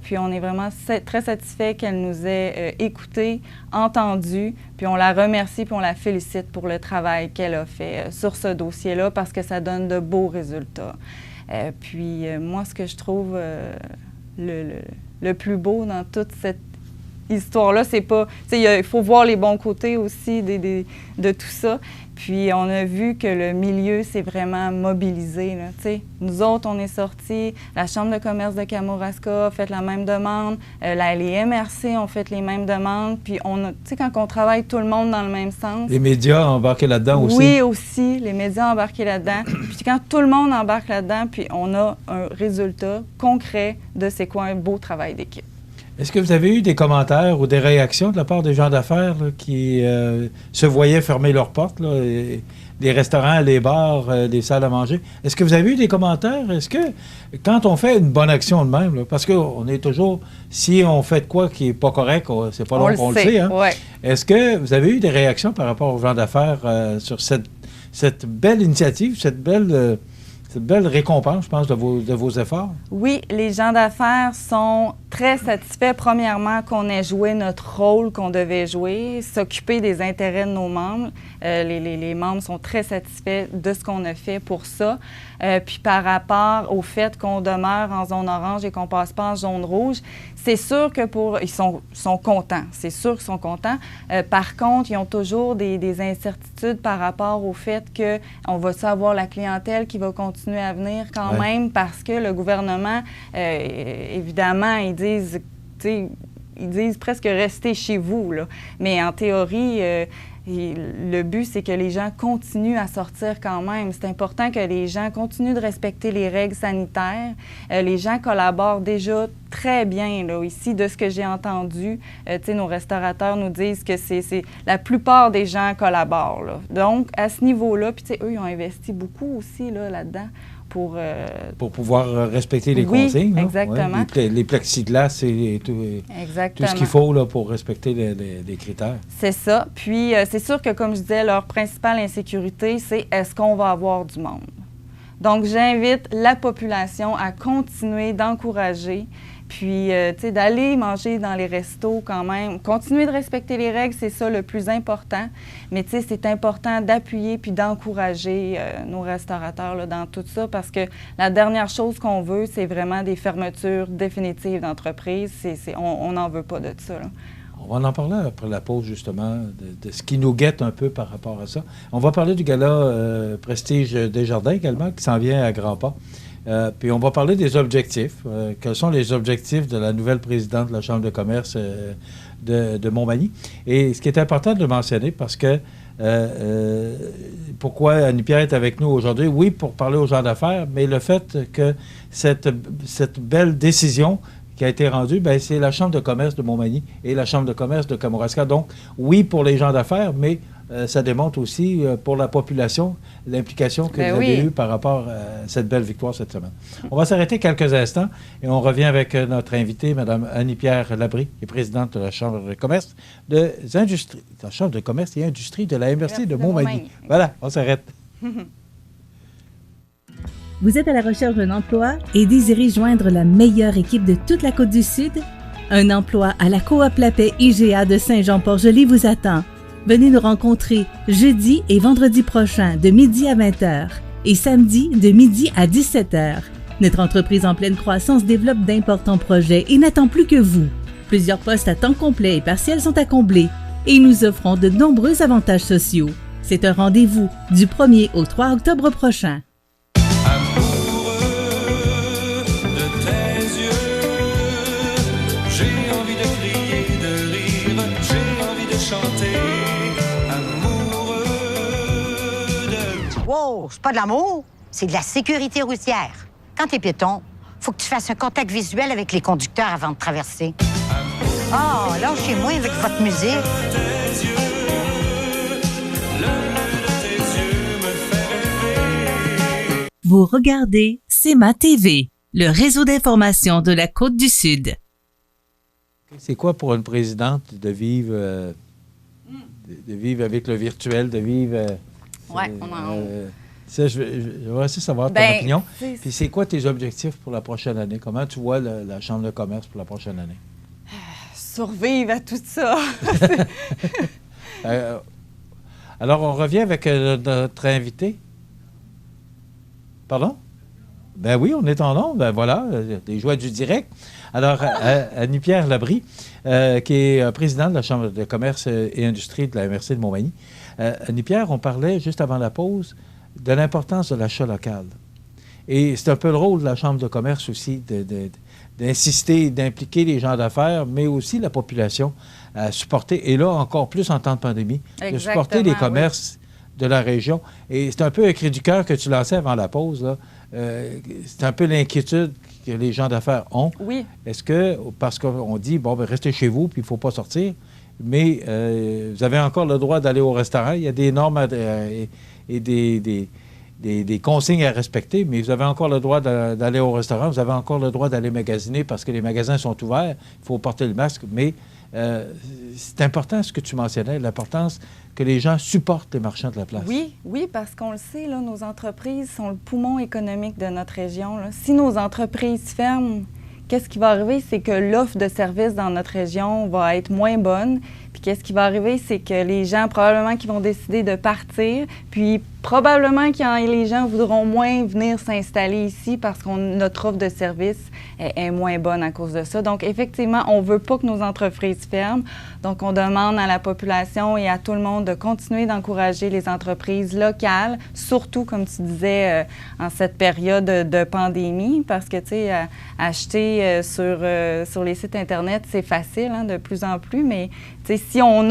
Puis on est vraiment très satisfait qu'elle nous ait écoutés, entendus. Puis on la remercie puis on la félicite pour le travail qu'elle a fait sur ce dossier-là parce que ça donne de beaux résultats. Puis moi, ce que je trouve le plus beau dans toute cette histoire-là, c'est pas... Il faut voir les bons côtés aussi de tout ça. Puis on a vu que le milieu s'est vraiment mobilisé. Là, nous autres, on est sortis, la Chambre de commerce de Kamouraska a fait la même demande, les MRC ont fait les mêmes demandes, puis quand on travaille tout le monde dans le même sens... Les médias ont embarqué là-dedans aussi? Oui, aussi, les médias ont embarqué là-dedans. Puis quand tout le monde embarque là-dedans, puis on a un résultat concret de c'est quoi un beau travail d'équipe. Est-ce que vous avez eu des commentaires ou des réactions de la part des gens d'affaires là, qui se voyaient fermer leurs portes, là, les restaurants, les bars, les salles à manger? Est-ce que vous avez eu des commentaires? Est-ce que, quand on fait une bonne action de même, là, parce qu'on est toujours, si on fait de quoi qui n'est pas correct, c'est pas long qu'on le sait. Hein? Ouais. Est-ce que vous avez eu des réactions par rapport aux gens d'affaires sur cette belle initiative, cette belle récompense, je pense, de vos efforts? Oui, les gens d'affaires sont très satisfaits, premièrement, qu'on ait joué notre rôle qu'on devait jouer, s'occuper des intérêts de nos membres. Les membres sont très satisfaits de ce qu'on a fait pour ça. Puis par rapport au fait qu'on demeure en zone orange et qu'on ne passe pas en zone rouge, c'est sûr que ils sont contents. C'est sûr qu'ils sont contents. Par contre, ils ont toujours des incertitudes par rapport au fait qu'on va savoir la clientèle qui va continuer à venir quand même, parce que le gouvernement, évidemment, ils disent presque restez chez vous, là. Mais en théorie, le but, c'est que les gens continuent à sortir quand même. C'est important que les gens continuent de respecter les règles sanitaires. Les gens collaborent déjà très bien, là, ici, de ce que j'ai entendu. Nos restaurateurs nous disent que la plupart des gens collaborent, là. Donc, à ce niveau-là, puis eux, ils ont investi beaucoup aussi là-dedans. Pour pouvoir respecter les consignes. Oui, exactement. Ouais, les plexiglas et tout ce qu'il faut là, pour respecter les critères. C'est ça. Puis, c'est sûr que, comme je disais, leur principale insécurité, c'est est-ce qu'on va avoir du monde? Donc, j'invite la population à continuer d'encourager, puis, d'aller manger dans les restos quand même. Continuer de respecter les règles, c'est ça le plus important. Mais, c'est important d'appuyer puis d'encourager nos restaurateurs là, dans tout ça, parce que la dernière chose qu'on veut, c'est vraiment des fermetures définitives d'entreprises. On n'en veut pas de ça, là. On va en parler après la pause, justement, de ce qui nous guette un peu par rapport à ça. On va parler du gala Prestige Desjardins également, qui s'en vient à grands pas. Puis on va parler des objectifs. Quels sont les objectifs de la nouvelle présidente de la Chambre de commerce de Montmagny? Et ce qui est important de le mentionner, parce que pourquoi Annie-Pierre est avec nous aujourd'hui? Oui, pour parler aux gens d'affaires, mais le fait que cette belle décision qui a été rendue, bien, c'est la Chambre de commerce de Montmagny et la Chambre de commerce de Kamouraska. Donc, oui, pour les gens d'affaires, mais ça démontre aussi pour la population l'implication que vous avez eue par rapport à cette belle victoire cette semaine. On va s'arrêter quelques instants et on revient avec notre invitée, Mme Annie-Pierre Labrie, qui est présidente de la Chambre de commerce et industrie de la MRC de Montmagny. Voilà, on s'arrête. Vous êtes à la recherche d'un emploi et désirez joindre la meilleure équipe de toute la Côte-du-Sud? Un emploi à la Coop La Paix IGA de Saint-Jean-Port-Joli vous attend. Venez nous rencontrer jeudi et vendredi prochain de midi à 20h et samedi de midi à 17h. Notre entreprise en pleine croissance développe d'importants projets et n'attend plus que vous. Plusieurs postes à temps complet et partiel sont à combler et nous offrons de nombreux avantages sociaux. C'est un rendez-vous du 1er au 3 octobre prochain. Wow, c'est pas de l'amour, c'est de la sécurité routière. Quand t'es piéton, faut que tu fasses un contact visuel avec les conducteurs avant de traverser. Oh, lâchez-moi avec votre musique. Vous regardez CEMA TV, le réseau d'information de la Côte-du-Sud. C'est quoi pour une présidente de vivre avec le virtuel, de vivre... ça, je vais essayer de savoir ton opinion. Puis c'est quoi tes objectifs pour la prochaine année? Comment tu vois la Chambre de commerce pour la prochaine année? Survivre à tout ça. Alors, on revient avec notre invité. Pardon? Ben oui, on est en ondes. Ben voilà, des joies du direct. Alors, Annie-Pierre Labrie, qui est présidente de la Chambre de commerce et industrie de la MRC de Montmagny. Annie-Pierre, on parlait juste avant la pause de l'importance de l'achat local. Et c'est un peu le rôle de la Chambre de commerce aussi d'insister, d'impliquer les gens d'affaires, mais aussi la population à supporter, et là encore plus en temps de pandémie, de supporter les commerces de la région. Et c'est un peu un cri du cœur que tu lançais avant la pause, là. c'est un peu l'inquiétude que les gens d'affaires ont. Oui. Est-ce que, parce qu'on dit, bon, ben, restez chez vous, puis il ne faut pas sortir, mais vous avez encore le droit d'aller au restaurant. Il y a des normes et des consignes à respecter, mais vous avez encore le droit d'aller au restaurant, vous avez encore le droit d'aller magasiner parce que les magasins sont ouverts, il faut porter le masque, mais c'est important ce que tu mentionnais, l'importance que les gens supportent les marchands de la place. Oui, parce qu'on le sait, là, nos entreprises sont le poumon économique de notre région. Là. Si nos entreprises ferment, qu'est-ce qui va arriver? C'est que l'offre de services dans notre région va être moins bonne. Puis qu'est-ce qui va arriver? C'est que les gens, probablement, qui vont décider de partir, puis probablement que les gens voudront moins venir s'installer ici parce que notre offre de services est moins bonne à cause de ça. Donc, effectivement, on ne veut pas que nos entreprises ferment. Donc, on demande à la population et à tout le monde de continuer d'encourager les entreprises locales, surtout, comme tu disais, en cette période de pandémie, parce que, tu sais, acheter sur les sites Internet, c'est facile, hein, de plus en plus, mais si on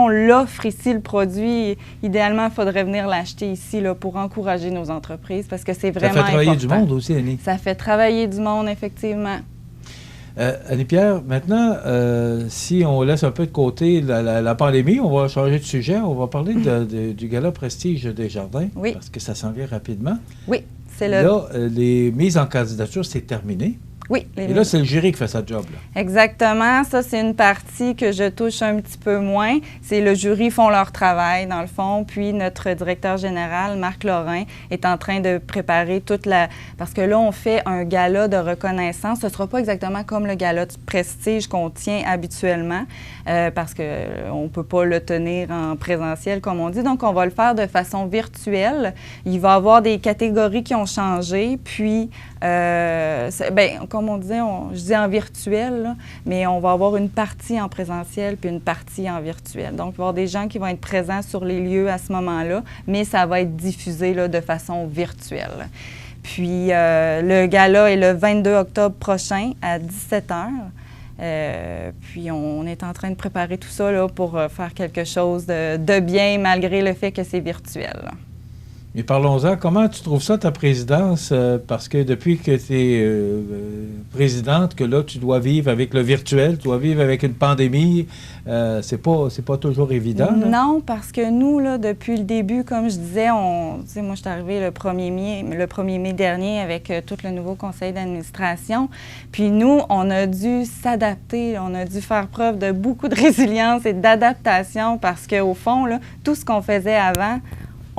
l'offre ici, le produit, idéalement, il faudrait venir l'acheter ici là, pour encourager nos entreprises parce que c'est vraiment important. Ça fait travailler du monde aussi, Annie. Ça fait travailler du monde, effectivement. Annie-Pierre, maintenant, si on laisse un peu de côté la pandémie, on va changer de sujet. On va parler du gala Prestige Desjardins. Oui. Parce que ça s'en vient rapidement. Oui, c'est Là, les mises en candidature, c'est terminé. Oui. Et là, c'est le jury qui fait sa job. Là. Exactement. Ça, c'est une partie que je touche un petit peu moins. C'est le jury font leur travail, dans le fond. Puis notre directeur général, Marc Lorrain, est en train de préparer toute la... Parce que là, on fait un gala de reconnaissance. Ce ne sera pas exactement comme le gala de prestige qu'on tient habituellement, parce qu'on ne peut pas le tenir en présentiel, comme on dit. Donc, on va le faire de façon virtuelle. Il va y avoir des catégories qui ont changé. Puis, comme on disait, je dis en virtuel, là, mais on va avoir une partie en présentiel puis une partie en virtuel. Donc, il va y avoir des gens qui vont être présents sur les lieux à ce moment-là, mais ça va être diffusé là, de façon virtuelle. Puis, le gala est le 22 octobre prochain à 17h. Puis, on est en train de préparer tout ça là, pour faire quelque chose de bien, malgré le fait que c'est virtuel. Là. Mais parlons-en, comment tu trouves ça, ta présidence? Parce que depuis que tu es présidente, que là, tu dois vivre avec le virtuel, tu dois vivre avec une pandémie, c'est pas toujours évident. Là. Non, parce que nous, là, depuis le début, comme je disais, moi, je suis arrivée le 1er mai dernier avec tout le nouveau conseil d'administration. Puis nous, on a dû s'adapter, on a dû faire preuve de beaucoup de résilience et d'adaptation parce qu'au fond, là, tout ce qu'on faisait avant,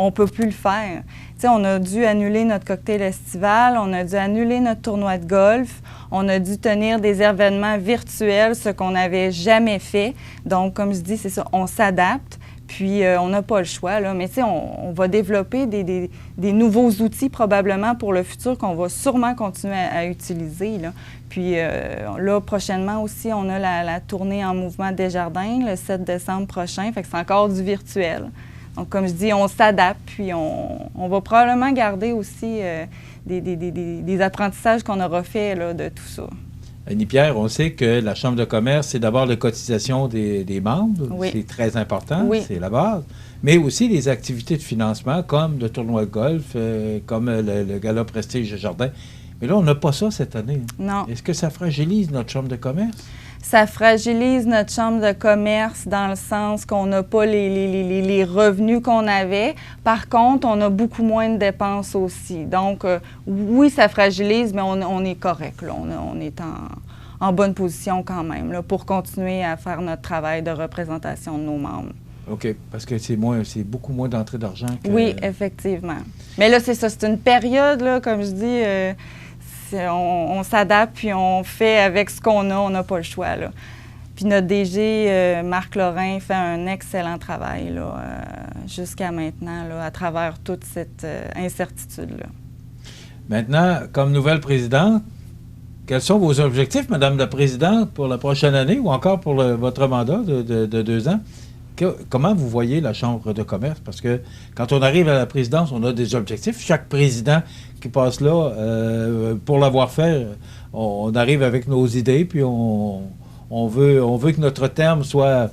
on ne peut plus le faire. T'sais, on a dû annuler notre cocktail estival, on a dû annuler notre tournoi de golf, on a dû tenir des événements virtuels, ce qu'on n'avait jamais fait. Donc, comme je dis, c'est ça, on s'adapte, puis on n'a pas le choix. Là. Mais on va développer des nouveaux outils probablement pour le futur qu'on va sûrement continuer à utiliser. Là. Puis là, prochainement aussi, on a la tournée en mouvement Desjardins, le 7 décembre prochain, fait que c'est encore du virtuel. Donc, comme je dis, on s'adapte, puis on va probablement garder aussi des apprentissages qu'on aura fait là, de tout ça. Annie-Pierre, on sait que la Chambre de commerce, c'est d'abord la cotisation des membres. Oui. C'est très important, oui. C'est la base. Mais aussi les activités de financement, comme le tournoi de golf, comme le gala Prestige Desjardins. Mais là, on n'a pas ça cette année. Non. Est-ce que ça fragilise notre Chambre de commerce? Ça fragilise notre chambre de commerce dans le sens qu'on n'a pas les revenus qu'on avait. Par contre, on a beaucoup moins de dépenses aussi. Donc, oui, ça fragilise, mais on est correct. Là. On est en bonne position quand même là, pour continuer à faire notre travail de représentation de nos membres. OK, parce que c'est beaucoup moins d'entrée d'argent que... Oui, effectivement. Mais là, c'est ça, c'est une période, là, comme je dis... on s'adapte, puis on fait avec ce qu'on a, on n'a pas le choix. Là. Puis notre DG, Marc Lorrain, fait un excellent travail là, jusqu'à maintenant, là, à travers toute cette incertitude-là. Maintenant, comme nouvelle présidente, quels sont vos objectifs, Madame la Présidente, pour la prochaine année ou encore pour votre mandat de 2 ans? Comment vous voyez la Chambre de commerce? Parce que quand on arrive à la présidence, on a des objectifs. Chaque président qui passe là, pour l'avoir fait, on arrive avec nos idées, puis on veut que notre terme soit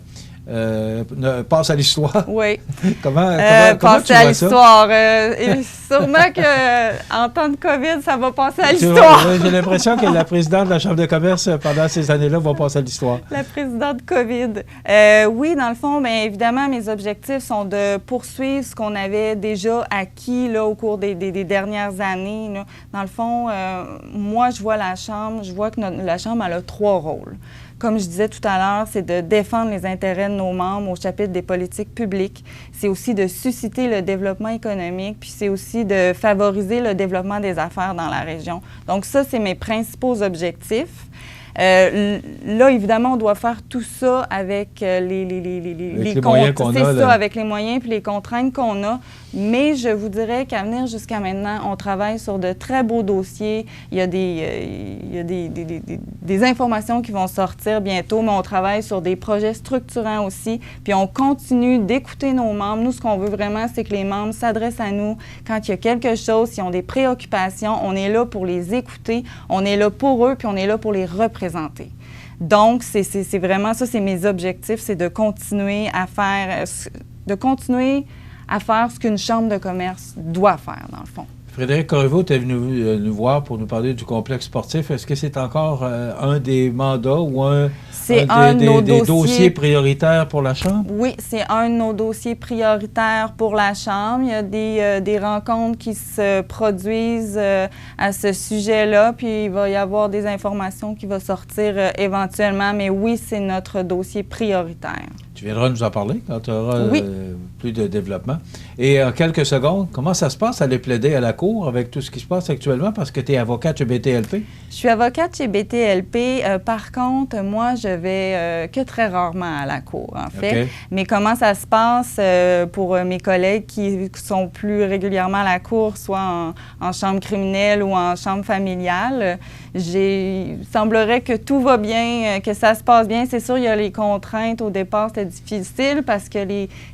passe à l'histoire. Oui. comment tu passer vois à l'histoire. Et sûrement qu'en temps de COVID, ça va passer à l'histoire. J'ai l'impression que la présidente de la Chambre de commerce, pendant ces années-là, va passer à l'histoire. La présidente COVID. Oui, dans le fond, bien évidemment, mes objectifs sont de poursuivre ce qu'on avait déjà acquis là, au cours des dernières années. Là. Dans le fond, moi, je vois la Chambre, la Chambre, elle a 3 rôles. Comme je disais tout à l'heure, c'est de défendre les intérêts de nos membres au chapitre des politiques publiques. C'est aussi de susciter le développement économique, puis c'est aussi de favoriser le développement des affaires dans la région. Donc ça, c'est mes principaux objectifs. Là, évidemment, on doit faire tout ça avec les moyens qu'on a. C'est ça, avec les moyens puis les contraintes qu'on a. Mais je vous dirais qu'à venir jusqu'à maintenant, on travaille sur de très beaux dossiers. Il y a des informations qui vont sortir bientôt, mais on travaille sur des projets structurants aussi. Puis on continue d'écouter nos membres. Nous, ce qu'on veut vraiment, c'est que les membres s'adressent à nous quand il y a quelque chose, s'ils ont des préoccupations. On est là pour les écouter, on est là pour eux, puis on est là pour les représenter. Donc, c'est vraiment ça, c'est mes objectifs, c'est de continuer à faire ce qu'une chambre de commerce doit faire, dans le fond. Frédéric Corriveau, tu es venu nous voir pour nous parler du complexe sportif. Est-ce que c'est encore un des mandats ou un des dossiers prioritaires pour la Chambre? Oui, c'est un de nos dossiers prioritaires pour la Chambre. Il y a des rencontres qui se produisent à ce sujet-là, puis il va y avoir des informations qui vont sortir éventuellement, mais oui, c'est notre dossier prioritaire. Tu viendras nous en parler quand tu auras plus de développement. Et en quelques secondes, comment ça se passe aller plaider à la Cour avec tout ce qui se passe actuellement parce que tu es avocate chez BTLP? Je suis avocate chez BTLP. Par contre, moi, je vais que très rarement à la Cour, en fait. Okay. Mais comment ça se passe pour mes collègues qui sont plus régulièrement à la Cour, soit en chambre criminelle ou en chambre familiale? Il semblerait que tout va bien, que ça se passe bien. C'est sûr, il y a les contraintes. Au départ, c'était difficile parce que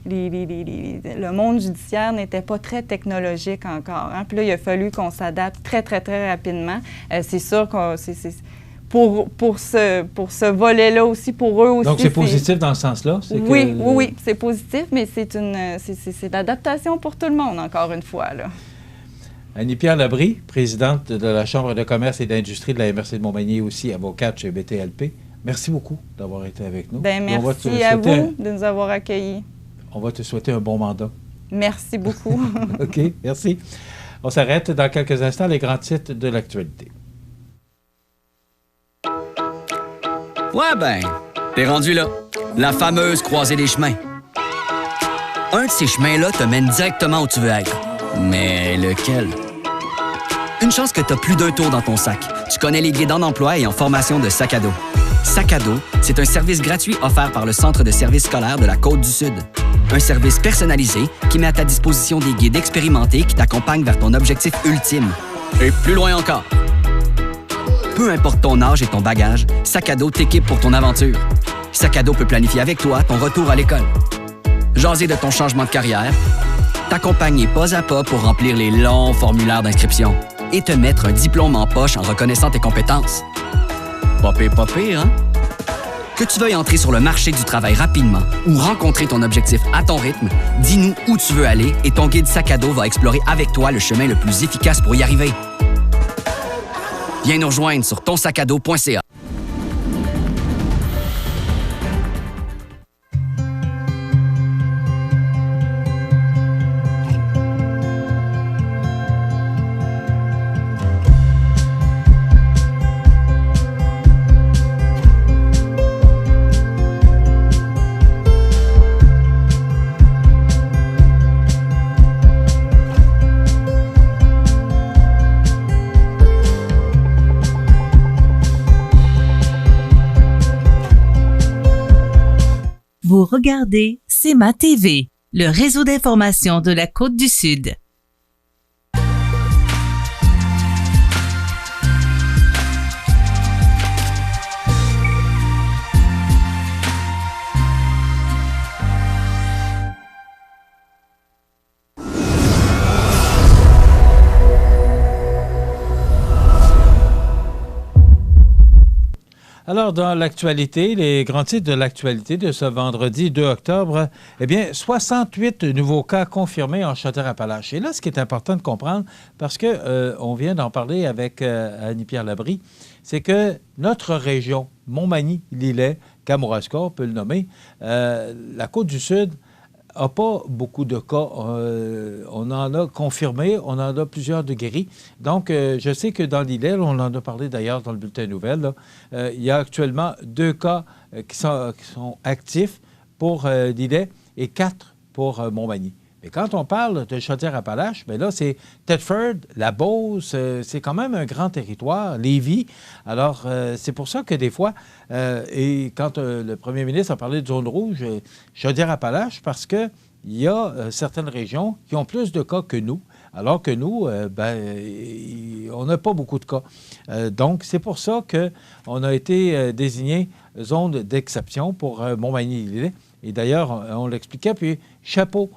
le monde judiciaire n'était pas très technologique encore. Hein? Puis là, il a fallu qu'on s'adapte très, très, très rapidement. C'est sûr que pour ce volet-là aussi, pour eux aussi. Donc, c'est positif dans ce sens-là? Oui, c'est positif, mais c'est l'adaptation pour tout le monde, encore une fois, là. Annie-Pierre Labrie, présidente de la Chambre de commerce et d'industrie de la MRC de Montmagny, aussi avocate chez BTLP. Merci beaucoup d'avoir été avec nous. Bien, merci à vous de nous avoir accueillis. On va te souhaiter un bon mandat. Merci beaucoup. OK, merci. On s'arrête dans quelques instants, les grands titres de l'actualité. Ouais, ben, t'es rendu là. La fameuse croisée des chemins. Un de ces chemins-là te mène directement où tu veux être. Mais lequel? Une chance que t'as plus d'un tour dans ton sac. Tu connais les guides en emploi et en formation de Sac à dos. Sac à dos, c'est un service gratuit offert par le Centre de services scolaires de la Côte-du-Sud. Un service personnalisé qui met à ta disposition des guides expérimentés qui t'accompagnent vers ton objectif ultime. Et plus loin encore. Peu importe ton âge et ton bagage, Sac à dos t'équipe pour ton aventure. Sac à dos peut planifier avec toi ton retour à l'école. Jaser de ton changement de carrière, t'accompagner pas à pas pour remplir les longs formulaires d'inscription et te mettre un diplôme en poche en reconnaissant tes compétences. Pas pire, hein? Que tu veuilles entrer sur le marché du travail rapidement ou rencontrer ton objectif à ton rythme, dis-nous où tu veux aller et ton guide Sac à dos va explorer avec toi le chemin le plus efficace pour y arriver. Viens nous rejoindre sur tonsacado.ca. Vous regardez CEMA TV, le réseau d'information de la Côte-du-Sud. Alors, dans l'actualité, les grands titres de l'actualité de ce vendredi 2 octobre, eh bien, 68 nouveaux cas confirmés en Chaudière-Appalaches. Et là, ce qui est important de comprendre, parce que on vient d'en parler avec Annie-Pierre Labrie, c'est que notre région, Montmagny, Lillet, Kamouraska, on peut le nommer, la Côte-du-Sud, n'a pas beaucoup de cas. On en a confirmé, on en a plusieurs de guéris. Donc, je sais que dans l'île, on en a parlé d'ailleurs dans le bulletin nouvelle, là, il y a actuellement 2 cas qui sont actifs pour l'île et 4 pour Montmagny. Mais quand on parle de Chaudière-Appalaches, bien là, c'est Thetford, la Beauce, c'est quand même un grand territoire, Lévis. Alors, c'est pour ça que des fois, et quand le premier ministre a parlé de zone rouge, Chaudière-Appalaches, parce qu'il y a certaines régions qui ont plus de cas que nous, alors que nous, on n'a pas beaucoup de cas. Donc, c'est pour ça qu'on a été désigné zone d'exception pour Montmagny-Lillet. Et d'ailleurs, on l'expliquait, puis chapeau.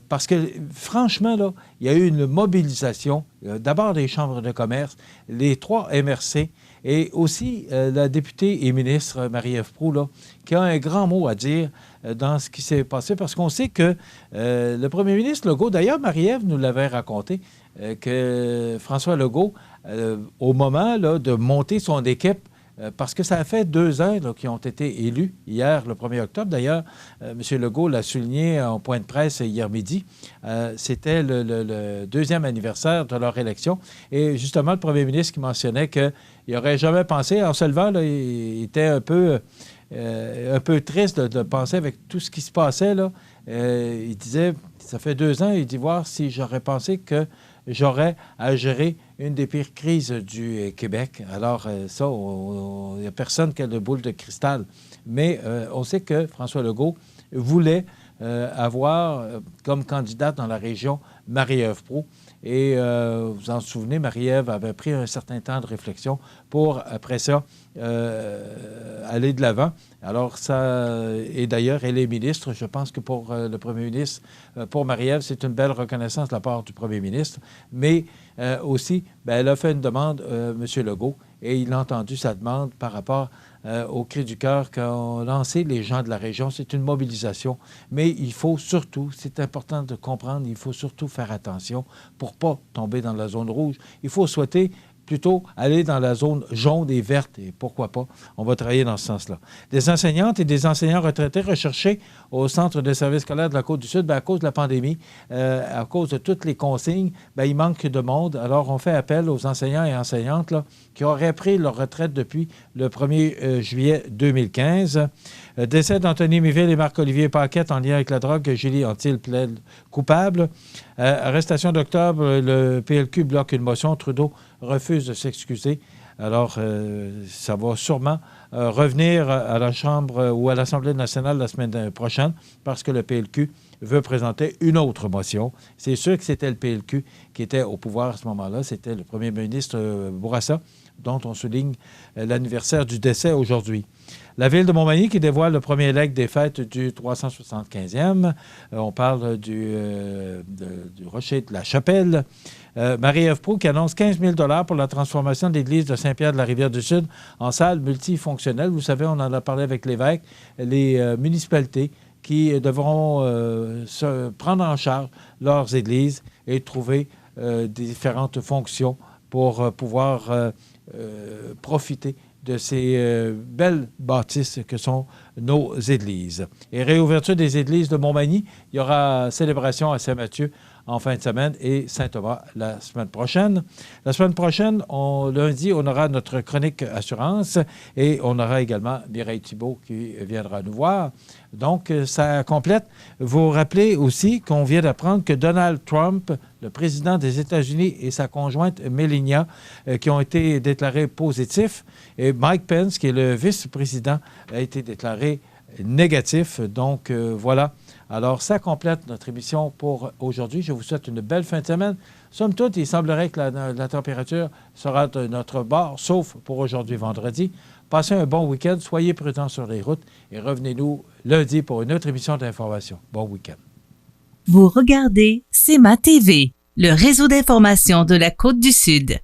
Parce que, franchement, là, il y a eu une mobilisation, d'abord des chambres de commerce, les 3 MRC, et aussi la députée et ministre Marie-Ève Proulx, là, qui a un grand mot à dire dans ce qui s'est passé, parce qu'on sait que le premier ministre Legault, d'ailleurs, Marie-Ève nous l'avait raconté, que François Legault, au moment là, de monter son équipe, parce que ça a fait 2 ans là, qu'ils ont été élus hier, le 1er octobre. D'ailleurs, M. Legault l'a souligné en point de presse hier midi. C'était le 2e anniversaire de leur élection. Et justement, le premier ministre qui mentionnait qu'il n'aurait jamais pensé, en se levant, là, il était un peu triste de penser avec tout ce qui se passait. Là. Il disait, ça fait 2 ans, il dit voir si j'aurais pensé que j'aurais à gérer une des pires crises du Québec. Alors, ça, il n'y a personne qui a de boule de cristal. Mais on sait que François Legault voulait avoir comme candidate dans la région Marie-Ève Proulx. Et vous vous en souvenez, Marie-Ève avait pris un certain temps de réflexion pour, après ça, aller de l'avant. Alors, ça, et d'ailleurs, elle est ministre. Je pense que pour le premier ministre, pour Marie-Ève, c'est une belle reconnaissance de la part du premier ministre. Mais aussi, bien, elle a fait une demande, M. Legault, et il a entendu sa demande par rapport au cri du cœur qu'ont lancé les gens de la région. C'est une mobilisation. Mais il faut surtout, c'est important de comprendre, il faut surtout faire attention pour ne pas tomber dans la zone rouge. Il faut souhaiter plutôt aller dans la zone jaune et verte, et pourquoi pas, on va travailler dans ce sens-là. Des enseignantes et des enseignants retraités recherchés au Centre de services scolaires de la Côte-du-Sud, bien, à cause de la pandémie, à cause de toutes les consignes, bien, il manque de monde. Alors, on fait appel aux enseignants et enseignantes là, qui auraient pris leur retraite depuis le 1er juillet 2015. Décès d'Anthony Miville et Marc-Olivier Paquette en lien avec la drogue. Julie Antil plaide coupable. Arrestation d'octobre, le PLQ bloque une motion. Trudeau refuse de s'excuser. Alors, ça va sûrement revenir à la Chambre ou à l'Assemblée nationale la semaine prochaine parce que le PLQ veut présenter une autre motion. C'est sûr que c'était le PLQ qui était au pouvoir à ce moment-là. C'était le premier ministre Bourassa, dont on souligne l'anniversaire du décès aujourd'hui. La ville de Montmagny qui dévoile le premier leg des fêtes du 375e. On parle du rocher de la Chapelle. Marie-Ève Proulx qui annonce 15 000 $ pour la transformation de l'église de Saint-Pierre-de-la-Rivière-du-Sud en salle multifonctionnelle. Vous savez, on en a parlé avec l'évêque, les municipalités qui devront se prendre en charge leurs églises et trouver différentes fonctions pour pouvoir profiter de ces belles bâtisses que sont nos églises. Et réouverture des églises de Montmagny, il y aura célébration à Saint-Mathieu en fin de semaine et Saint-Thomas la semaine prochaine. La semaine prochaine, lundi, on aura notre chronique assurance et on aura également Mireille Thibault qui viendra nous voir. Donc, ça complète. Vous rappelez aussi qu'on vient d'apprendre que Donald Trump, le président des États-Unis, et sa conjointe Melania, qui ont été déclarés positifs, et Mike Pence, qui est le vice-président, a été déclaré négatif. Donc, voilà. Alors, ça complète notre émission pour aujourd'hui. Je vous souhaite une belle fin de semaine. Somme toute, il semblerait que la température sera de notre bord, sauf pour aujourd'hui, vendredi. Passez un bon week-end, soyez prudents sur les routes et revenez-nous lundi pour une autre émission d'information. Bon week-end. Vous regardez CEMA TV, le réseau d'information de la Côte-du-Sud.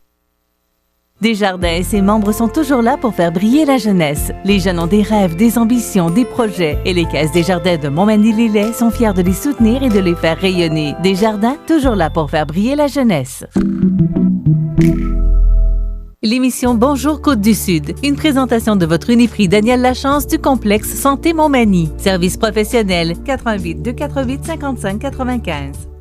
Desjardins et ses membres sont toujours là pour faire briller la jeunesse. Les jeunes ont des rêves, des ambitions, des projets et les caisses Desjardins de Montmagny-Lillet sont fiers de les soutenir et de les faire rayonner. Desjardins, toujours là pour faire briller la jeunesse. L'émission Bonjour Côte-du-Sud, une présentation de votre Uniprix Daniel Lachance du complexe Santé Montmagny. Service professionnel 88 248 55 95.